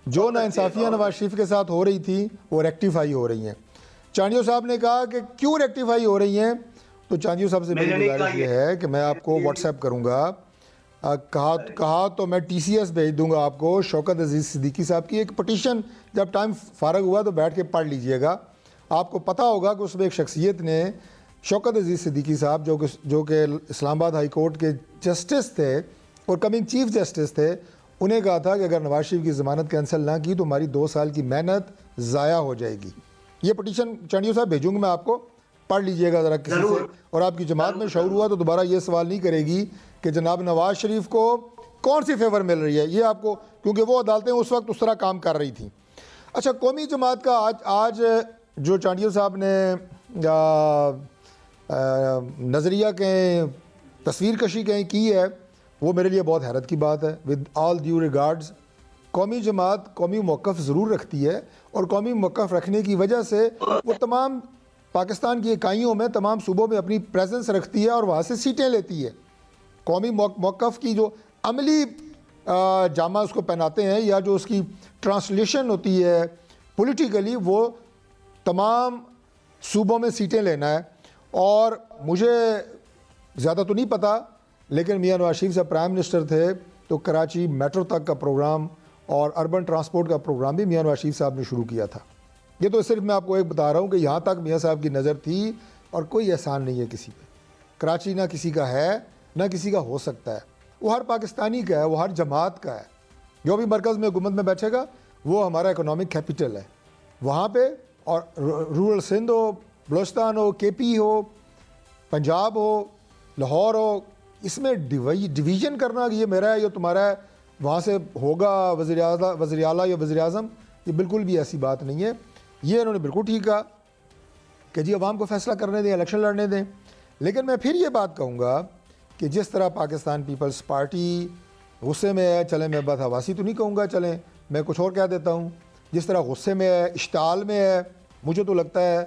जो नाइंसाफियाँ नवाज शरीफ के साथ हो रही थी वो रेक्टिफाई हो रही हैं। चांडियो साहब ने कहा कि क्यों रेक्टिफाई हो रही हैं, तो चांडियो साहब से मेरी गुजारिश ये है कि मैं आपको व्हाट्सएप करूँगा, कहा तो मैं TCS भेज दूंगा आपको, शौकत अजीज़ सिद्दीकी साहब की एक पटिशन, जब टाइम फारग हुआ तो बैठ के पढ़ लीजिएगा। आपको पता होगा कि उसमें एक शख्सियत ने, शौकत अजीज़ सिद्दीकी साहब जो कि इस्लामाबाद हाई कोर्ट के जस्टिस थे और कमिंग चीफ जस्टिस थे, उन्हें कहा था कि अगर नवाज शरीफ की ज़मानत कैंसिल ना की तो हमारी 2 साल की मेहनत ज़ाया हो जाएगी। ये पटिशन चांडियो साहब भेजूंगा मैं आपको, पढ़ लीजिएगा ज़रा किसी से, और आपकी जमात में शऊर हुआ तो दोबारा ये सवाल नहीं करेगी कि जनाब नवाज शरीफ को कौन सी फेवर मिल रही है, ये आपको, क्योंकि वो अदालतें उस वक्त उस तरह काम कर रही थी। अच्छा, कौमी जमात का आज जो चांडियो साहब ने नज़रिया के तस्वीर कशी कहीं की है, वो मेरे लिए बहुत हैरत की बात है। विद ऑल ड्यू रिगार्ड्स, कौमी जमात कौमी मौक़िफ़ ज़रूर रखती है और कौमी मौक़िफ़ रखने की वजह से वो तमाम पाकिस्तान की इकाइयों में, तमाम सूबों में अपनी प्रेजेंस रखती है और वहाँ से सीटें लेती है। कौमी मौक़िफ़ की जो अमली जामा उसको पहनाते हैं या जो उसकी ट्रांसलेशन होती है पॉलिटिकली, वो तमाम सूबों में सीटें लेना है। और मुझे ज़्यादा तो नहीं पता, लेकिन मियां नवाज शरीफ साहब प्राइम मिनिस्टर थे तो कराची मेट्रो तक का प्रोग्राम और अर्बन ट्रांसपोर्ट का प्रोग्राम भी मियां नवाज शरीफ साहब ने शुरू किया था। ये तो सिर्फ मैं आपको एक बता रहा हूँ कि यहाँ तक मियां साहब की नज़र थी और कोई एहसान नहीं है किसी पे। कराची ना किसी का है ना किसी का हो सकता है, वो हर पाकिस्तानी का है, वो हर जमात का है। जो भी मरकज़ में हुकूमत में बैठेगा वो हमारा इकोनॉमिक कैपिटल है वहाँ पे, और रूरल सिंध हो, बलोचिस्तान हो, KP हो, पंजाब हो, लाहौर हो, इसमें डिवीज़न करना कि ये मेरा है ये तुम्हारा है, वहाँ से होगा वज़ीर आला या वज़ीर आज़म, ये बिल्कुल भी ऐसी बात नहीं है। ये इन्होंने बिल्कुल ठीक कहा कि जी अवाम को फ़ैसला करने दें, इलेक्शन लड़ने दें। लेकिन मैं फिर ये बात कहूँगा कि जिस तरह पाकिस्तान पीपल्स पार्टी गुस्से में है, चलें मैं बात हवासी तो नहीं कहूँगा, चलें मैं कुछ और कह देता हूँ, जिस तरह गुस्से में है, इश्ताल में है, मुझे तो लगता है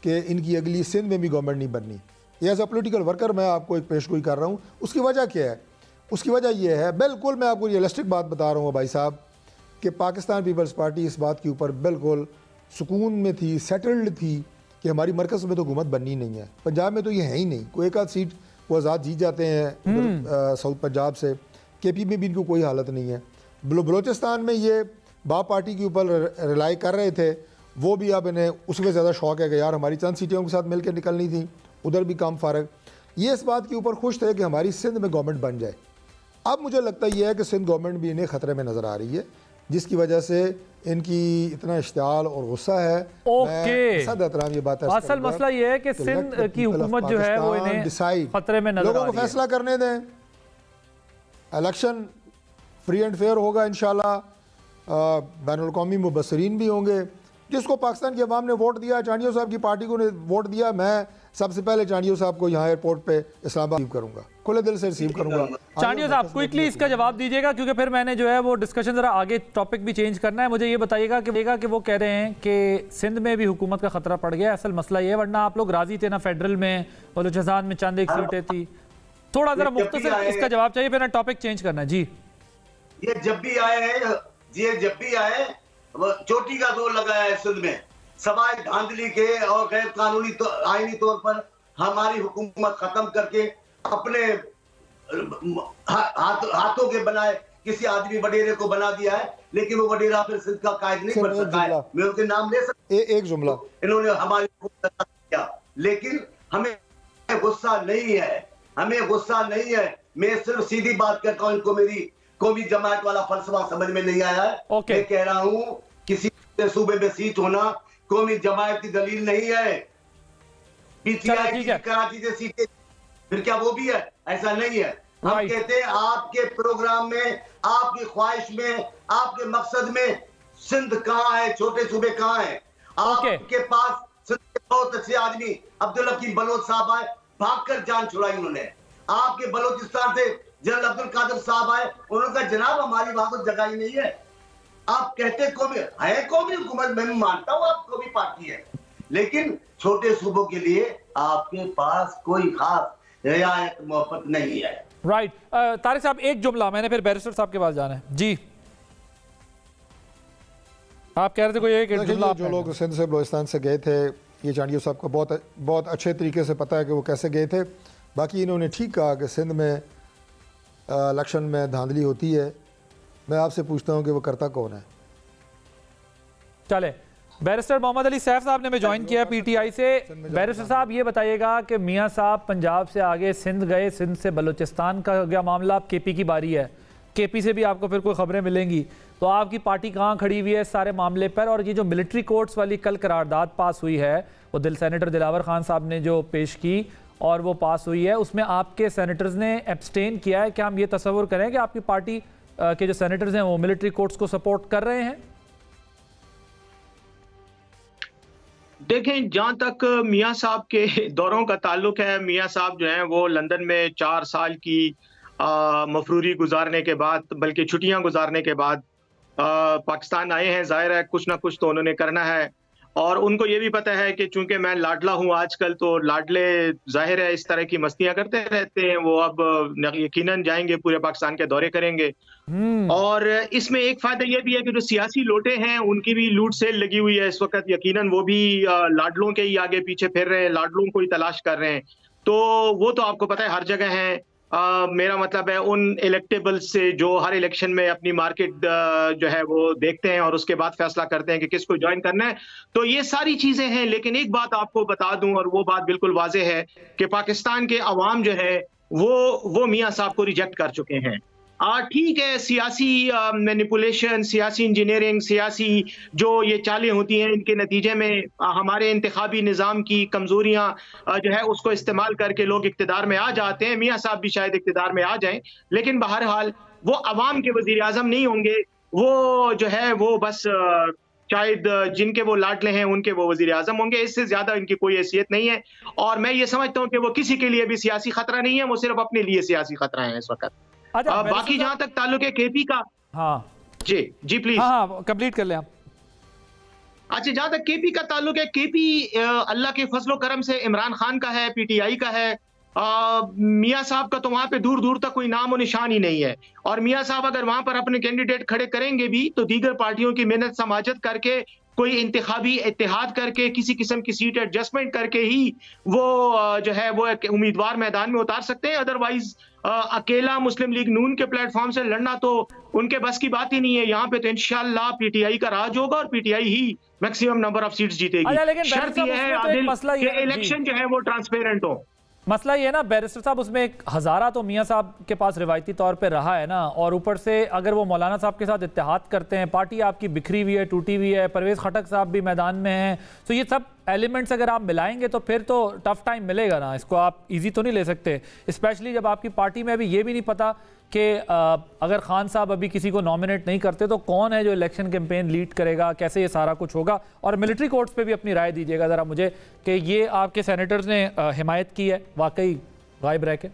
कि इनकी अगली सिंध में भी गवर्नमेंट नहीं बननी। ये एज अ पोलिटिकल वर्कर मैं आपको एक पेशगोई कर रहा हूँ। उसकी वजह क्या है? उसकी वजह यह है, बिल्कुल मैं आपको रियलिस्टिक बात बता रहा हूँ भाई साहब, कि पाकिस्तान पीपल्स पार्टी इस बात के ऊपर बिल्कुल सुकून में थी, सेटल्ड थी कि हमारी मरकज़ में तो हुकूमत बननी नहीं है। पंजाब में तो ये है ही नहीं, कोई एक आध सीट वो आज़ाद जीत जाते हैं साउथ पंजाब से, KP में भी इनको कोई हालत नहीं है। बलोचिस्तान में ये बाप पार्टी के ऊपर रिलाई कर रहे थे, वो भी अब इन्हें उसमें ज़्यादा शौक है कि यार हमारी चंद सीटें उनके साथ मिलकर निकलनी थी, उधर भी काम फारग। ये इस बात के ऊपर खुश थे कि हमारी सिंध में गवर्नमेंट बन जाए। अब मुझे लगता ये है कि सिंध गवर्नमेंट भी इन्हें ख़तरे में नज़र आ रही है, जिसकी वजह से इनकी इतना इश्तियाल और गुस्सा है। एहतराम ये बात है, असल मसला ये है कि सिंध की हुकूमत जो है वो इन्हें खतरे में नजर आ रही है। लोगों को फैसला करने दें, इलेक्शन फ्री एंड फेयर होगा इंशाल्लाह, बैनुल अक़वामी मुबस्सरीन भी होंगे। जिसको पाकिस्तान की अवाम ने वोट दिया, चांडियो साहब की पार्टी को ने वोट दिया, मैं सबसे पहले चांडियो साहब को यहाँ एयरपोर्ट पे इस्लामाबाद रिसीव करूंगा, खुले दिल से रिसीव करूंगा। चांडियो साहब क्विकली इसका जवाब दीजिएगा, क्योंकि फिर मैंने जो है वो डिस्कशन जरा आगे टॉपिक भी चेंज करना है। मुझे ये बताइएगा कि वो कह रहे हैं कि सिंध में भी हुकूमत का खतरा पड़ गया। असल मसला ये है, वरना आप लोग राजी थे ना फेडरल में, बलूचिस्तान में चंद एक सीटें थी। थोड़ा जरा मुख्तसर इसका जवाब चाहिए, फिर टॉपिक चेंज करना है। जी, ये जब भी आए हैं, ये जब भी आए चोटी का जोर लगाया है सिंध में, सवाए धांधली के और गैर कानूनी आईनी तौर पर हमारी हुकूमत खत्म करके अपने हाथों के बनाए किसी आदमी वडेरे को बना दिया है। लेकिन वो वडेरा फिर सिंध का कायद नहीं बन सका है। मैं उनके नाम ले सकता, एक जुमला इन्होंने हमारी हुकूमत किया, लेकिन हमें गुस्सा नहीं है, हमें गुस्सा नहीं है। मैं सिर्फ सीधी बात करता हूँ, इनको मेरी कौमी जमात वाला फलसफा समझ में नहीं आया है। मैं कह रहा हूँ किसी सूबे में सीट होना कौमी जमात की दलील नहीं है। PTI की कराची से सीटें फिर क्या वो भी है? ऐसा नहीं है। हम कहते हैं आपके प्रोग्राम में, आपकी ख्वाहिश में, आपके मकसद में सिंध कहाँ है, छोटे सूबे कहाँ है? आपके पास सिंध के बहुत अच्छे आदमी अब्दुल हकीम बलोच साहब आए, भागकर जान छुड़ाई उन्होंने। आपके बलोचिस्तान से जनरल अब्दुल कादिर साहब आए, उन्होंने कहा जनाब हमारी वहां तो जगह ही नहीं है। आप कहते कौमी है, कौमी हुकूमत मैं मानता हूं आप कौमी पार्टी है, लेकिन छोटे सूबों के लिए आपके पास कोई खास रियायत मोहब्बत नहीं है। राइट तारिक साहब, एक जुमला, मैंने फिर बैरिस्टर साहब के पास जाना है जी। आप कह रहे थे कोई एक जुमला। जो लोग सिंध से बलोचिस्तान से गए थे, ये चांडियो साहब को बहुत अच्छे तरीके से पता है कि वो कैसे गए थे। बाकी इन्होंने ठीक कहा कि सिंध में इलेक्शन में धांधली होती है। मैं आपसे पूछता हूं कि वो करता कौन है? चले, बैरिस्टर मोहम्मद अली सैफ साहब ने मैं ज्वाइन किया पीटीआई से। बैरिस्टर साहब ये बताइएगा कि मियां साहब पंजाब से आगे सिंध गए, सिंध से बलूचिस्तान का हो गया मामला, अब केपी की बारी है। केपी से भी आपको फिर कोई खबरें मिलेंगी, तो आपकी पार्टी कहाँ खड़ी हुई है इस सारे मामले पर? और ये जो मिलिट्री कोर्ट्स वाली कल करारदाद पास हुई है, वो सेनेटर दिलावर खान साहब ने जो पेश की और वो पास हुई है, उसमें आपके सेनेटर्स ने एब्सटेन किया है। क्या हम ये तस्वुर करें कि आपकी पार्टी के जो सेनेटर्स हैं वो मिलिट्री कोर्ट्स को सपोर्ट कर रहे हैं? देखें, जहां तक मियां साहब के दौरों का ताल्लुक है, मियां साहब जो हैं वो लंदन में 4 साल की मफरूरी गुजारने के बाद, बल्कि छुट्टियां गुजारने के बाद पाकिस्तान आए हैं। जाहिर है कुछ ना कुछ तो उन्होंने करना है, और उनको ये भी पता है कि चूंकि मैं लाडला हूं आजकल, तो लाडले जाहिर है इस तरह की मस्तियां करते रहते हैं। वो अब यकीनन जाएंगे, पूरे पाकिस्तान के दौरे करेंगे। और इसमें एक फायदा ये भी है कि जो सियासी लोटे हैं उनकी भी लूट सेल लगी हुई है इस वक्त। यकीनन वो भी लाडलों के ही आगे पीछे फिर रहे हैं, लाडलों को ही तलाश कर रहे हैं। तो वो तो आपको पता है हर जगह है। मेरा मतलब है उन इलेक्टेबल से जो हर इलेक्शन में अपनी मार्केट जो है वो देखते हैं और उसके बाद फैसला करते हैं कि किसको ज्वाइन करना है। तो ये सारी चीजें हैं, लेकिन एक बात आपको बता दूं, और वो बात बिल्कुल वाज़ेह है कि पाकिस्तान के अवाम जो है वो मियां साहब को रिजेक्ट कर चुके हैं। ठीक है, सियासी मैनिपुलेशन, सियासी इंजीनियरिंग, सियासी जो ये चालें होती हैं, इनके नतीजे में हमारे इंतखाबी निज़ाम की कमजोरियां जो है उसको इस्तेमाल करके लोग इक़्तिदार में आ जाते हैं। मियां साहब भी शायद इक़्तिदार में आ जाएं, लेकिन बहरहाल वो अवाम के वज़ीर आज़म नहीं होंगे। वो जो है वो बस शायद जिनके वो लाडले हैं उनके वो वज़ीर आज़म होंगे। इससे ज्यादा इनकी कोई हैसियत नहीं है, और मैं ये समझता हूँ कि वो किसी के लिए भी सियासी खतरा नहीं है, वो सिर्फ अपने लिए सियासी खतरा है इस वक्त। बाकी जहां तक ताल्लुक है केपी का, हाँ जी प्लीज, हाँ कंप्लीट कर लें आप। अच्छा, जहां तक केपी का ताल्लुक है, केपी अल्लाह के फजलो करम से इमरान खान का है, पीटीआई का है। मियां साहब का तो वहां पे दूर दूर तक कोई नाम और निशान ही नहीं है। और मियां साहब अगर वहां पर अपने कैंडिडेट खड़े करेंगे भी तो दीगर पार्टियों की मेहनत समाजत करके, कोई इंतखाबी इत्तेहाद करके, किसी किस्म की सीट एडजस्टमेंट करके ही वो जो है वो एक उम्मीदवार मैदान में उतार सकते हैं। अदरवाइज अकेला मुस्लिम लीग नून के प्लेटफॉर्म से लड़ना तो उनके बस की बात ही नहीं है। यहाँ पे तो इंशाअल्लाह पीटीआई का राज होगा और PTI he maximum number of seats जीतेगी। शर्त यह है आदिल कि इलेक्शन जो है वो ट्रांसपेरेंट हो। मसला ये है ना बैरिस्टर साहब, उसमें एक हज़ारा तो मियां साहब के पास रिवायती तौर पे रहा है ना, और ऊपर से अगर वो मौलाना साहब के साथ इत्तेहाद करते हैं, पार्टी आपकी बिखरी हुई है, टूटी हुई है, परवेज़ खटक साहब भी मैदान में हैं, तो ये सब एलिमेंट्स अगर आप मिलाएंगे तो फिर तो टफ टाइम मिलेगा ना। इसको आप इजी तो नहीं ले सकते, स्पेशली जब आपकी पार्टी में अभी ये भी नहीं पता कि अगर खान साहब अभी किसी को नॉमिनेट नहीं करते तो कौन है जो इलेक्शन कैंपेन लीड करेगा, कैसे ये सारा कुछ होगा। और मिलिट्री कोर्ट्स पे भी अपनी राय दीजिएगा ज़रा मुझे कि ये आपके सेनेटर्स ने हिमायत की है वाकई गायब रह के।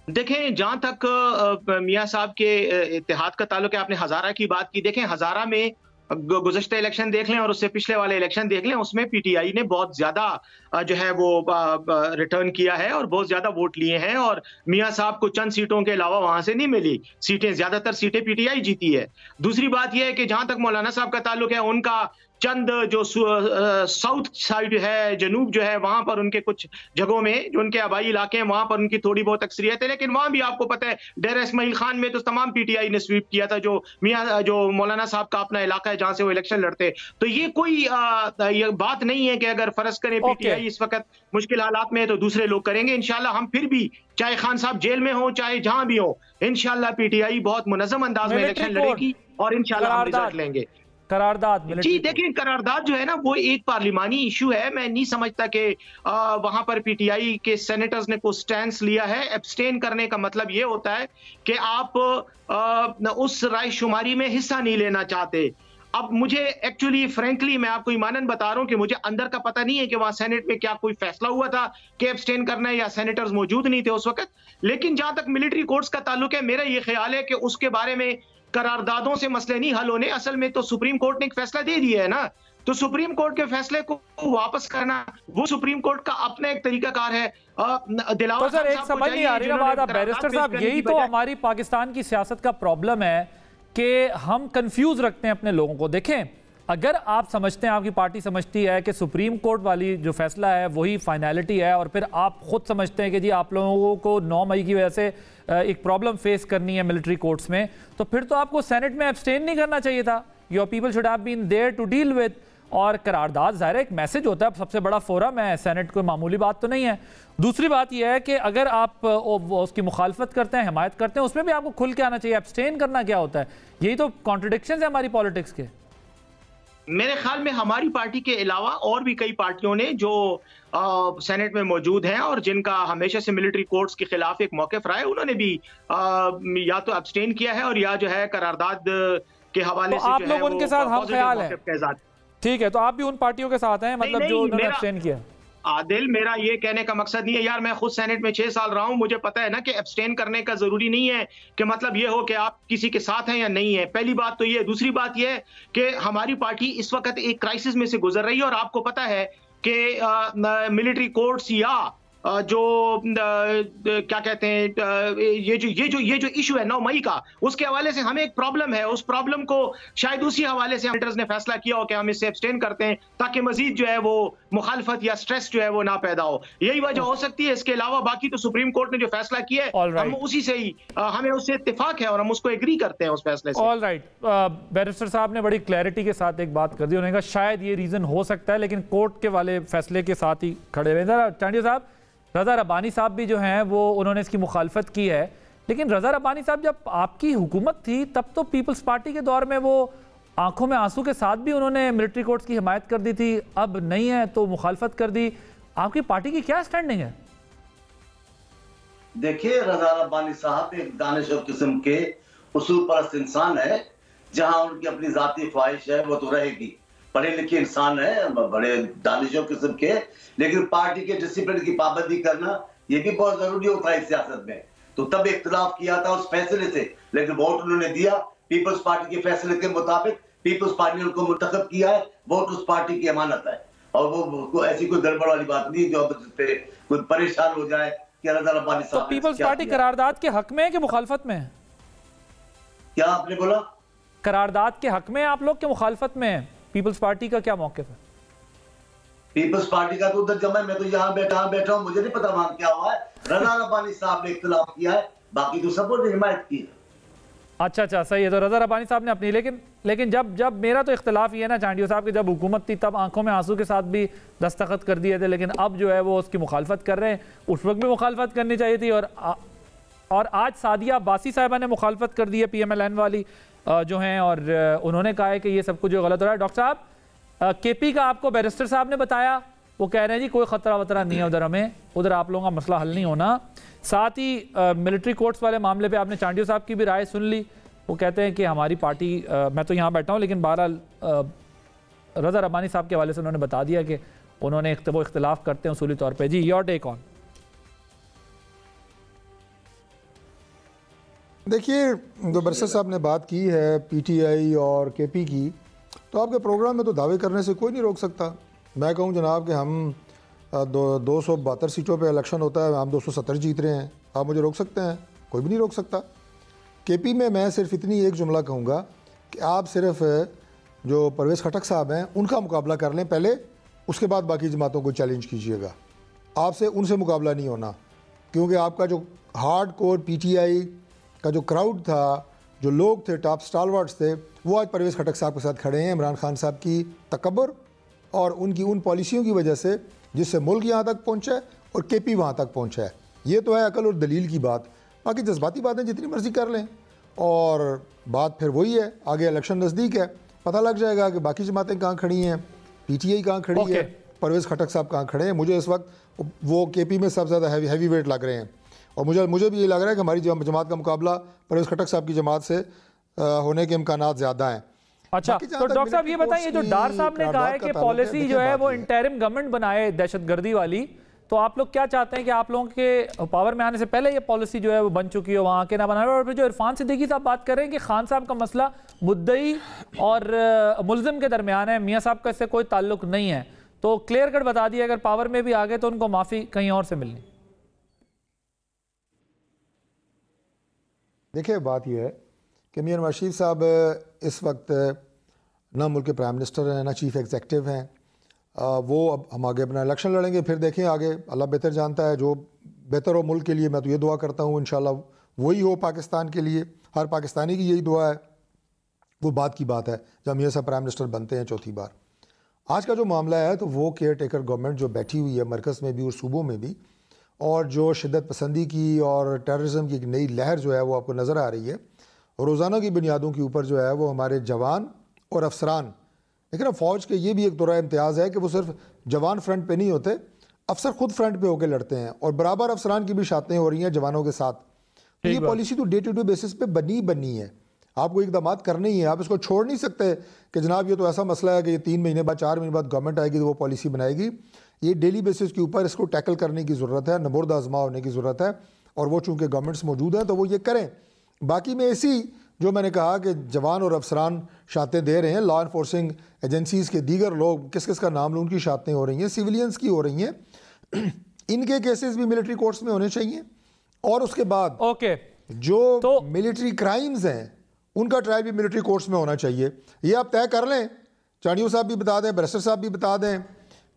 देखें, जहां तक मियां साहब के इत्तेहाद का ताल्लुक है, आपने हज़ारा की बात की। देखें, हज़ारा में गुज़श्ता इलेक्शन देख लें और उससे पिछले वाले इलेक्शन देख लें, उसमें पीटीआई ने बहुत ज्यादा जो है वो रिटर्न किया है और बहुत ज्यादा वोट लिए हैं, और मियां साहब को चंद सीटों के अलावा वहां से नहीं मिली सीटें, ज्यादातर सीटें पीटीआई जीती है। दूसरी बात यह है कि जहां तक मौलाना साहब का ताल्लुक है, उनका चंद जो साउथ साइड है, जनूब जो है, वहां पर उनके कुछ जगहों में जो उनके आबाई इलाके हैं वहां पर उनकी थोड़ी बहुत अक्सरियत है, लेकिन वहां भी आपको पता है डेरा इस्माइल खान में तो तमाम पीटीआई ने स्वीप किया था, जो मौलाना साहब का अपना इलाका है जहां से वो इलेक्शन लड़ते। तो ये कोई ये बात नहीं है कि अगर फर्ज करें पीटीआई इस वक्त मुश्किल हालात में है तो दूसरे लोग करेंगे। इंशाल्लाह हम फिर भी, चाहे खान साहब जेल में हो चाहे जहां भी हो, इंशाल्लाह पीटीआई बहुत मुनज़्ज़म अंदाज में इलेक्शन लड़ेगी और इंशाल्लाह हम रिजल्ट लेंगे। करारदाद जी देखिए, करारदाद जो है ना वो एक पार्लिमानी इशू है। मैं नहीं समझता कि वहां पर पीटीआई के सेनेटर्स ने कोई स्टैंड लिया है। एब्सटेन करने का मतलब ये होता है कि आप उस रायशुमारी में हिस्सा नहीं लेना चाहते। अब मुझे एक्चुअली फ्रैंकली मैं आपको ईमानन बता रहा हूं कि मुझे अंदर का पता नहीं है कि वहां सेनेट में क्या कोई फैसला हुआ था कि एब्सटेन करना है, या सेनेटर्स मौजूद नहीं थे उस वक्त। लेकिन जहां तक मिलिट्री कोर्ट्स का ताल्लुक है, मेरा ये ख्याल है कि उसके बारे में करारदादों से मसले नहीं हल होने। असल में तो सुप्रीम कोर्ट ने एक फैसला दे दिया है ना, तो सुप्रीम कोर्ट के फैसले को वापस करना वो सुप्रीम कोर्ट का अपना एक तरीकाकार है। तो सर एक समझ नहीं आ रही ना बात, आप बैरिस्टर साहब, यही तो हमारी पाकिस्तान की सियासत का प्रॉब्लम है कि हम कंफ्यूज रखते हैं अपने लोगों को। देखें, अगर आप समझते हैं, आपकी पार्टी समझती है कि सुप्रीम कोर्ट वाली जो फैसला है वही फाइनलिटी है, और फिर आप खुद समझते हैं कि जी आप लोगों को 9 मई की वजह से एक प्रॉब्लम फेस करनी है मिलिट्री कोर्ट्स में, तो फिर तो आपको सेनेट में एब्सटेन नहीं करना चाहिए था। Your people should have been there to deal with. और करारदाद ज़ाहिर एक मैसेज होता है, सबसे बड़ा फोरम है, सेनेट कोई मामूली बात तो नहीं है। दूसरी बात यह है कि अगर आप उसकी मुखालफत करते हैं, हिमायत करते हैं, उसमें भी आपको खुल के आना चाहिए। एब्सटेन करना क्या होता है? यही तो कॉन्ट्रडिक्शन है हमारी पॉलिटिक्स के। मेरे ख्याल में हमारी पार्टी के अलावा और भी कई पार्टियों ने जो सेनेट में मौजूद हैं और जिनका हमेशा से मिलिट्री कोर्ट्स के खिलाफ एक मौक़िफ़ रहा है, उन्होंने भी या तो एब्सटेन किया है और या जो है करारदाद के हवाले से आप लोग उनके साथ हम ख्याल है। ठीक है, तो आप भी उन पार्टियों के साथ हैं, मतलब जो उन्होंने एब्सटेन किया। आदिल, मेरा ये कहने का मकसद नहीं है यार, मैं खुद सेनेट में 6 साल रहा हूं, मुझे पता है ना कि एब्सटेन करने का जरूरी नहीं है कि मतलब ये हो कि आप किसी के साथ हैं या नहीं है। पहली बात तो ये। दूसरी बात ये है कि हमारी पार्टी इस वक्त एक क्राइसिस में से गुजर रही है, और आपको पता है कि मिलिट्री कोर्ट्स या जो क्या कहते हैं, ये जो इशू है 9 मई का, उसके हवाले से हमें एक प्रॉब्लम है। उस प्रॉब्लम को शायद उसी हवाले से सेनेटर्स ने फैसला किया हो कि हम इससे एब्सटेन करते हैं ताकि मजीद जो है वो मुखालफत या स्ट्रेस जो है वो ना पैदा हो। यही वजह हो सकती है। इसके अलावा बाकी तो सुप्रीम कोर्ट ने जो फैसला किया है हम उसी से ही हमें उससे इत्तेफाक है और हम उसको एग्री करते हैं उस फैसले से। ऑल राइट, बैरिस्टर साहब ने बड़ी क्लैरिटी के साथ एक बात कर दी। उन्होंने कहा शायद ये रीजन हो सकता है, लेकिन कोर्ट के वाले फैसले के साथ ही खड़े रहे। चांडिया साहब, रज़ा रब्बानी साहब भी जो हैं वो उन्होंने इसकी मुखालफत की है, लेकिन रज़ा रब्बानी साहब जब आपकी हुकूमत थी तब तो पीपल्स पार्टी के दौर में वो आंखों में आंसू के साथ भी उन्होंने मिलिट्री कोर्ट्स की हिमायत कर दी थी, अब नहीं है तो मुखालफत कर दी। आपकी पार्टी की क्या स्टैंडिंग है? देखिए, रज़ा रब्बानी साहब एक दानिशवर किस्म के उसूल परस्त इंसान है। जहां उनकी अपनी जाती ख्वाहिश है वो तो रहेगी। पढ़े लिखे इंसान है, बड़े दानिशवर किस्म के, लेकिन पार्टी के डिसिप्लिन की पाबंदी करना ये भी बहुत जरूरी होता है सियासत में। तो तब इख्तिलाफ किया था उस फैसले से, लेकिन वोट उन्होंने दिया पीपल्स पार्टी के फैसले के मुताबिक। पीपल्स पार्टी ने उनको मुंतखब किया है, वोट उस पार्टी की अमानत है, और वो ऐसी कोई गड़बड़ वाली बात नहीं जो पे कोई परेशान हो जाए कि रज़ा रब्बानी साहब। तो पीपल्स पार्टी करारदाद के हक में है कि मुखालफत में है? क्या आपने बोला? करारदाद के हक में आप लोग के मुखालफत में है? पीपल्स पार्टी का क्या मौक़िफ़ है? पीपल्स पार्टी का तो उधर जमा है, मैं तो यहाँ बैठा हूँ, मुझे नहीं पता वहां क्या हुआ है। रज़ा रब्बानी साहब ने इख्तिलाफ किया है, बाकी तो सब ने हिमायत की है। अच्छा, सही है। तो रज़ा रब्बानी साहब ने अपनी, लेकिन जब मेरा तो इख्तिलाफ ये है ना चांडियो साहब की, जब हुकूमत थी तब आंखों में आंसू के साथ भी दस्तखत कर दिए थे, लेकिन अब जो है वो उसकी मुखालफत कर रहे हैं। उस वक्त भी मुखालफत करनी चाहिए थी, और आज सादिया अब्बासी साहिबा ने मुखालफत कर दी है, PMLN वाली जो हैं, और उन्होंने कहा है कि ये सब कुछ जो गलत हो रहा है। डॉक्टर साहब, KP का आपको बैरिस्टर साहब ने बताया, वो कह रहे हैं जी कोई खतरा वतरा नहीं है उधर, हमें उधर आप लोगों का मसला हल नहीं होना। साथ ही मिलिट्री कोर्ट्स वाले मामले पे आपने चांडियो साहब की भी राय सुन ली। वो कहते हैं कि हमारी पार्टी, मैं तो यहाँ बैठा हूँ, लेकिन बहरहाल रज़ा रब्बानी साहब के हवाले से उन्होंने बता दिया कि उन्होंने वो इख्तिलाफ करते हैं उसूली तौर पर। जी, योर टेक ऑन। देखिए, जो बैरिस्टर साहब ने बात की है PTI और KP की, तो आपके प्रोग्राम में तो दावे करने से कोई नहीं रोक सकता। मैं कहूँ जनाब कि हम 272 सीटों पे इलेक्शन होता है, हम 270 जीत रहे हैं, आप मुझे रोक सकते हैं? कोई भी नहीं रोक सकता। KP में मैं सिर्फ इतनी एक जुमला कहूँगा कि आप सिर्फ जो परवेज़ खटक साहब हैं उनका मुकाबला कर लें पहले, उसके बाद बाकी जमातों को चैलेंज कीजिएगा। आपसे उनसे मुकाबला नहीं होना, क्योंकि आपका जो हार्ड कोर PTI का जो क्राउड था, जो लोग थे, टॉप स्टालवर्ड्स थे, वो आज परवेज़ खटक साहब के साथ खड़े हैं। इमरान खान साहब की तकब्बुर और उनकी उन पॉलिसियों की वजह से जिससे मुल्क यहाँ तक पहुँचा है और KP वहाँ तक पहुँचा है। ये तो है अकल और दलील की बात। बाकी जज्बाती बातें जितनी मर्ज़ी कर लें, और बात फिर वही है, आगे इलेक्शन नज़दीक है, पता लग जाएगा कि बाकी जमातें कहाँ खड़ी हैं, PTI कहाँ खड़ी है, परवेज़ खटक साहब कहाँ खड़े हैं। मुझे इस वक्त वो KP में सबसे ज़्यादा हैवी वेट लग रहे हैं, और मुझे भी ये लग रहा है कि हमारी जमात का मुकाबला परवेज़ खटक साहब की जमात से होने के इम्कानात ज़्यादा हैं। अच्छा, तो डॉक्टर साहब ये बताइए, जो डार साहब ने कहा है कि पॉलिसी जो है वो इंटरिम गवर्नमेंट बनाए दहशतगर्दी वाली, तो आप लोग क्या चाहते हैं कि आप लोगों के पावर में आने से पहले ये पॉलिसी जो है वो बन चुकी हो, वहाँ के ना बनाए? और फिर जो इरफान सिद्दीकी साहब बात कर रहे हैं कि खान साहब का मसला मुद्दई और मुल्जिम के दरमियान है, मियाँ साहब का इससे कोई ताल्लुक नहीं है, तो क्लियर कट बता दिया अगर पावर में भी आ गए तो उनको माफ़ी कहीं और से मिलनी। देखिए, बात यह है कि मियां नवाज शरीफ साहब इस वक्त ना मुल्क के प्राइम मिनिस्टर हैं, ना चीफ एग्जीक्यूटिव हैं। वो अब हम आगे अपना इलेक्शन लड़ेंगे, फिर देखें आगे, अल्लाह बेहतर जानता है। जो बेहतर हो मुल्क के लिए, मैं तो ये दुआ करता हूँ इंशाल्लाह वही हो पाकिस्तान के लिए, हर पाकिस्तानी की यही दुआ है। वो बात की बात है जब मियां साहब प्राइम मिनिस्टर बनते हैं चौथी बार। आज का जो मामला है तो वो केयर टेकर गवर्नमेंट जो बैठी हुई है मरकज़ में भी और सूबों में भी, और जो शिद्दत पसंदी की और टेररिज्म की एक नई लहर जो है वो आपको नज़र आ रही है, और रोज़ाना की बुनियादों के ऊपर जो है वो हमारे जवान और अफसरान, लेकिन अब फ़ौज के ये भी एक दौरा इम्तियाज़ है कि वो सिर्फ जवान फ्रंट पे नहीं होते, अफसर खुद फ्रंट पे होकर लड़ते हैं, और बराबर अफसरान की भी शातें हो रही हैं जवानों के साथ। तो ये पॉलिसी तो डे टू डे बेसिस पे बनी है, आपको इकदाम करने ही है। आप इसको छोड़ नहीं सकते कि जनाब ये तो ऐसा मसला है कि ये 3 महीने बाद 4 महीने बाद गवर्नमेंट आएगी तो वो पॉलिसी बनाएगी। ये डेली बेसिस के ऊपर इसको टैकल करने की ज़रूरत है, नबुर्द आज़मा होने की ज़रूरत है, और वो चूँकि गवर्नमेंट्स मौजूद हैं तो वो ये करें। बाकी में ऐसी जो मैंने कहा कि जवान और अफसरान शातें दे रहे हैं, लॉ इन्फोर्सिंग एजेंसीज़ के दीगर लोग किस किस का नाम लूँ, उनकी शातें हो रही हैं, सिविलियंस की हो रही हैं, इनके केसेस भी मिलिट्री कोर्ट्स में होने चाहिए। और उसके बाद जो मिलिट्री क्राइम्स हैं उनका ट्रायल भी मिलिट्री कोर्ट्स में होना चाहिए। ये आप तय कर लें, चांडियो साहब भी बता दें, बैरिस्टर साहब भी बता दें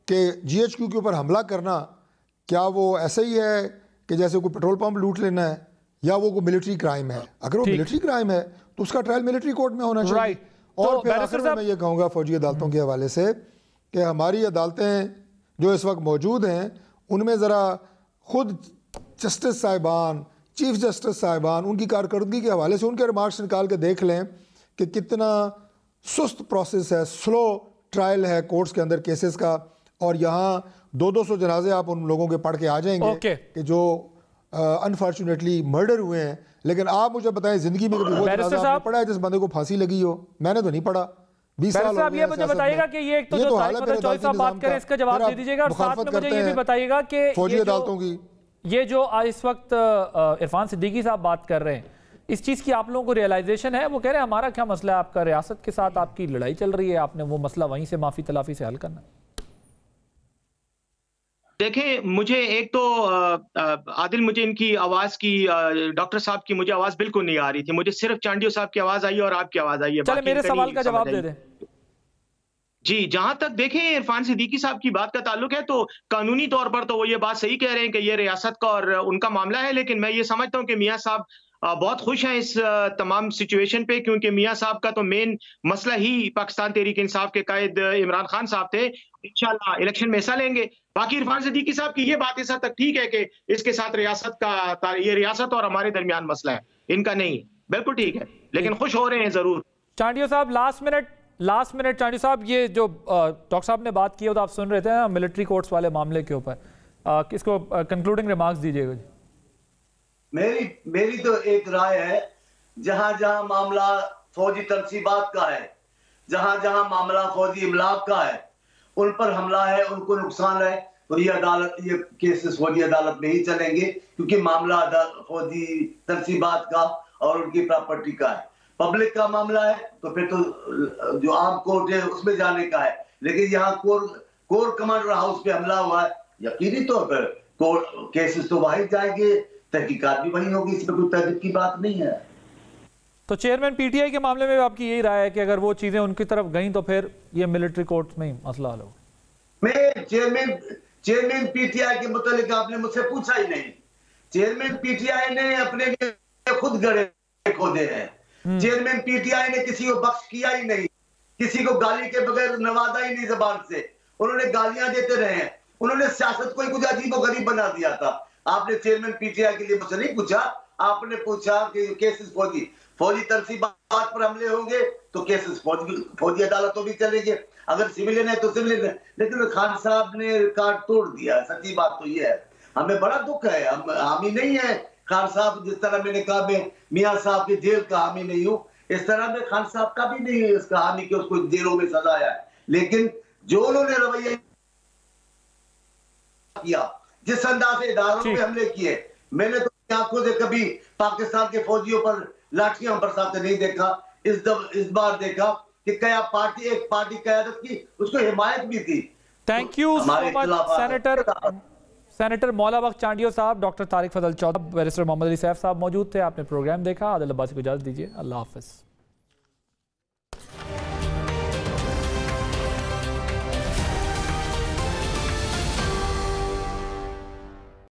कि GHQ के ऊपर हमला करना क्या वो ऐसा ही है कि जैसे कोई पेट्रोल पंप लूट लेना है, या वो कोई मिलिट्री क्राइम है? अगर वो मिलिट्री क्राइम है तो उसका ट्रायल मिलिट्री कोर्ट में होना चाहिए। और फिर आखिर में मैं ये कहूँगा फौजी अदालतों के हवाले से कि हमारी अदालतें जो इस वक्त मौजूद हैं उनमें ज़रा खुद जस्टिस साहिबान, चीफ जस्टिस साहिबान, उनकी कारकर्दगी के हवाले से उनके रिमार्क्स निकाल के देख लें कि कितना सुस्त प्रोसेस है, स्लो ट्रायल है कोर्ट्स के अंदर केसेस का। और यहाँ 200 जनाजे आप उन लोगों के पढ़ के आ जाएंगे कि जो अनफॉर्चुनेटली मर्डर हुए हैं। लेकिन आप मुझे बताएं, जिंदगी में कभी वो जनाजा आपने पढ़ा है जिस बंदे को फांसी लगी हो? मैंने तो नहीं पढ़ा। 20 साल हो गए। ये मुझे बताइएगा कि ये एक तो जो चॉइस आप बात करें इसका जवाब दे दीजिएगा, और साथ में मुझे ये भी बताइएगा कि फौजी अदालतों की ये जो इस वक्त इरफान सिद्दीकी साहब बात कर रहे हैं, इस चीज़ की आप लोगों को रियलाइजेशन है? वो कह रहे हैं हमारा क्या मसला है, आपका रियासत के साथ आपकी लड़ाई चल रही है, आपने वो मसला वहीं से माफ़ी तलाफी से हल करना। देखें, मुझे एक तो आदिल, मुझे इनकी आवाज़ की, डॉक्टर साहब की मुझे आवाज़ बिल्कुल नहीं आ रही थी, मुझे सिर्फ चांडियो साहब की आवाज़ आई और आपकी आवाज़ आई है। चले मेरे सवाल का जवाब दे दें। जी, जहां तक देखें इरफान सिद्दीकी साहब की बात का ताल्लुक है तो कानूनी तौर पर तो वो ये बात सही कह रहे हैं कि ये रियासत का और उनका मामला है, लेकिन मैं ये समझता हूं कि मियां साहब बहुत खुश हैं इस तमाम सिचुएशन पे, क्योंकि मियां साहब का तो मेन मसला ही पाकिस्तान तहरीक इंसाफ के कायद इमरान खान साहब थे। इंशाल्लाह इलेक्शन में हिस्सा लेंगे। बाकी इरफान सिद्दीकी साहब की ये बात इस हद तक ठीक है कि इसके साथ रियासत का, ये रियासत और हमारे दरमियान मसला है, इनका नहीं। बिल्कुल ठीक है, लेकिन खुश हो रहे हैं जरूर। चांडियो साहब लास्ट मिनट चांडियो साहब, ये जो डॉक्टर साहब ने बात की है तो आप सुन रहे थे ना मिलिट्री कोर्ट्स वाले मामले के ऊपर, किसको कंक्लूडिंग रिमार्क्स दीजिएगा। मेरी तो एक राय है, जहां जहां मामला फौजी तनसीबात का है, जहां जहां मामला फौजी इमलाक का है, उन पर हमला है, उनको नुकसान है, तो ये केसेस फौजी अदालत में ही चलेंगे, क्योंकि मामला फौजी तनसीबात का और उनकी प्रॉपर्टी का है। पब्लिक का मामला है तो फिर तो जो आम कोर्ट है उसमें जाने का है। लेकिन यहाँ कोर कमांडर हाउस पे हमला हुआ है, यकीनी तौर पर कोर्ट केसेस तो वहीं जाएंगे, तहकीकात भी वहीं होगी, इसमें कोई तहकीक की बात नहीं है। तो चेयरमैन PTI के मामले में आपकी यही राय है कि अगर वो चीजें उनकी तरफ गई तो फिर ये मिलिट्री कोर्ट में ही मसला हल होगा? मैं चेयरमैन PTI के मुतालिक आपने मुझसे पूछा ही नहीं। चेयरमैन PTI ने अपने लिए खुद गड़े खोदे हैं। चेयरमैन PTI ने किसी को बख्श किया ही नहीं, किसी को गाली के बगैर नवाजा ही नहीं जबान से। उन्होंने गालियां देते रहे हैं, उन्होंने सियासत को कुछ अजीब और गरीब बना दिया था। आपने चेयरमैन PTI के लिए मुझसे नहीं पूछा, आपने पूछा कि केसेस फौजी तनसीबात बात पर हमले होंगे तो केसेस फौजी अदालतों भी चलेंगे, अगर सिविलियन है तो सिविलियन है। लेकिन खान साहब ने रिकॉर्ड तोड़ दिया, सच्ची बात तो ये है। हमें बड़ा दुख है, हम ही नहीं है खान साहब, जिस तरह मैंने कहा मैं मियां साहब की जेल का हामी नहीं हूं, इस तरह में खान साहब का भी नहीं है इसका हामी कि उसको जेलों में सजा है। लेकिन जो उन्होंने रवैया किया, जिस अंदाज से इदारों पे हमले किए, मैंने तो आंखों से कभी पाकिस्तान के फौजियों पर लाठियां बरसाते नहीं देखा। इस बार देखा कि क्या पार्टी, एक पार्टी क़यादत की उसको हिमायत भी थी। Thank you so much senator मौला बख्श चांडियो साहब, डॉक्टर तारिक फजल चौधरी, बैरिस्टर मोहम्मद अली सैफ साहब मौजूद थे। आपने प्रोग्राम देखा। आदिल अब्बासी को इजाजत दीजिए। अल्लाह हाफिज।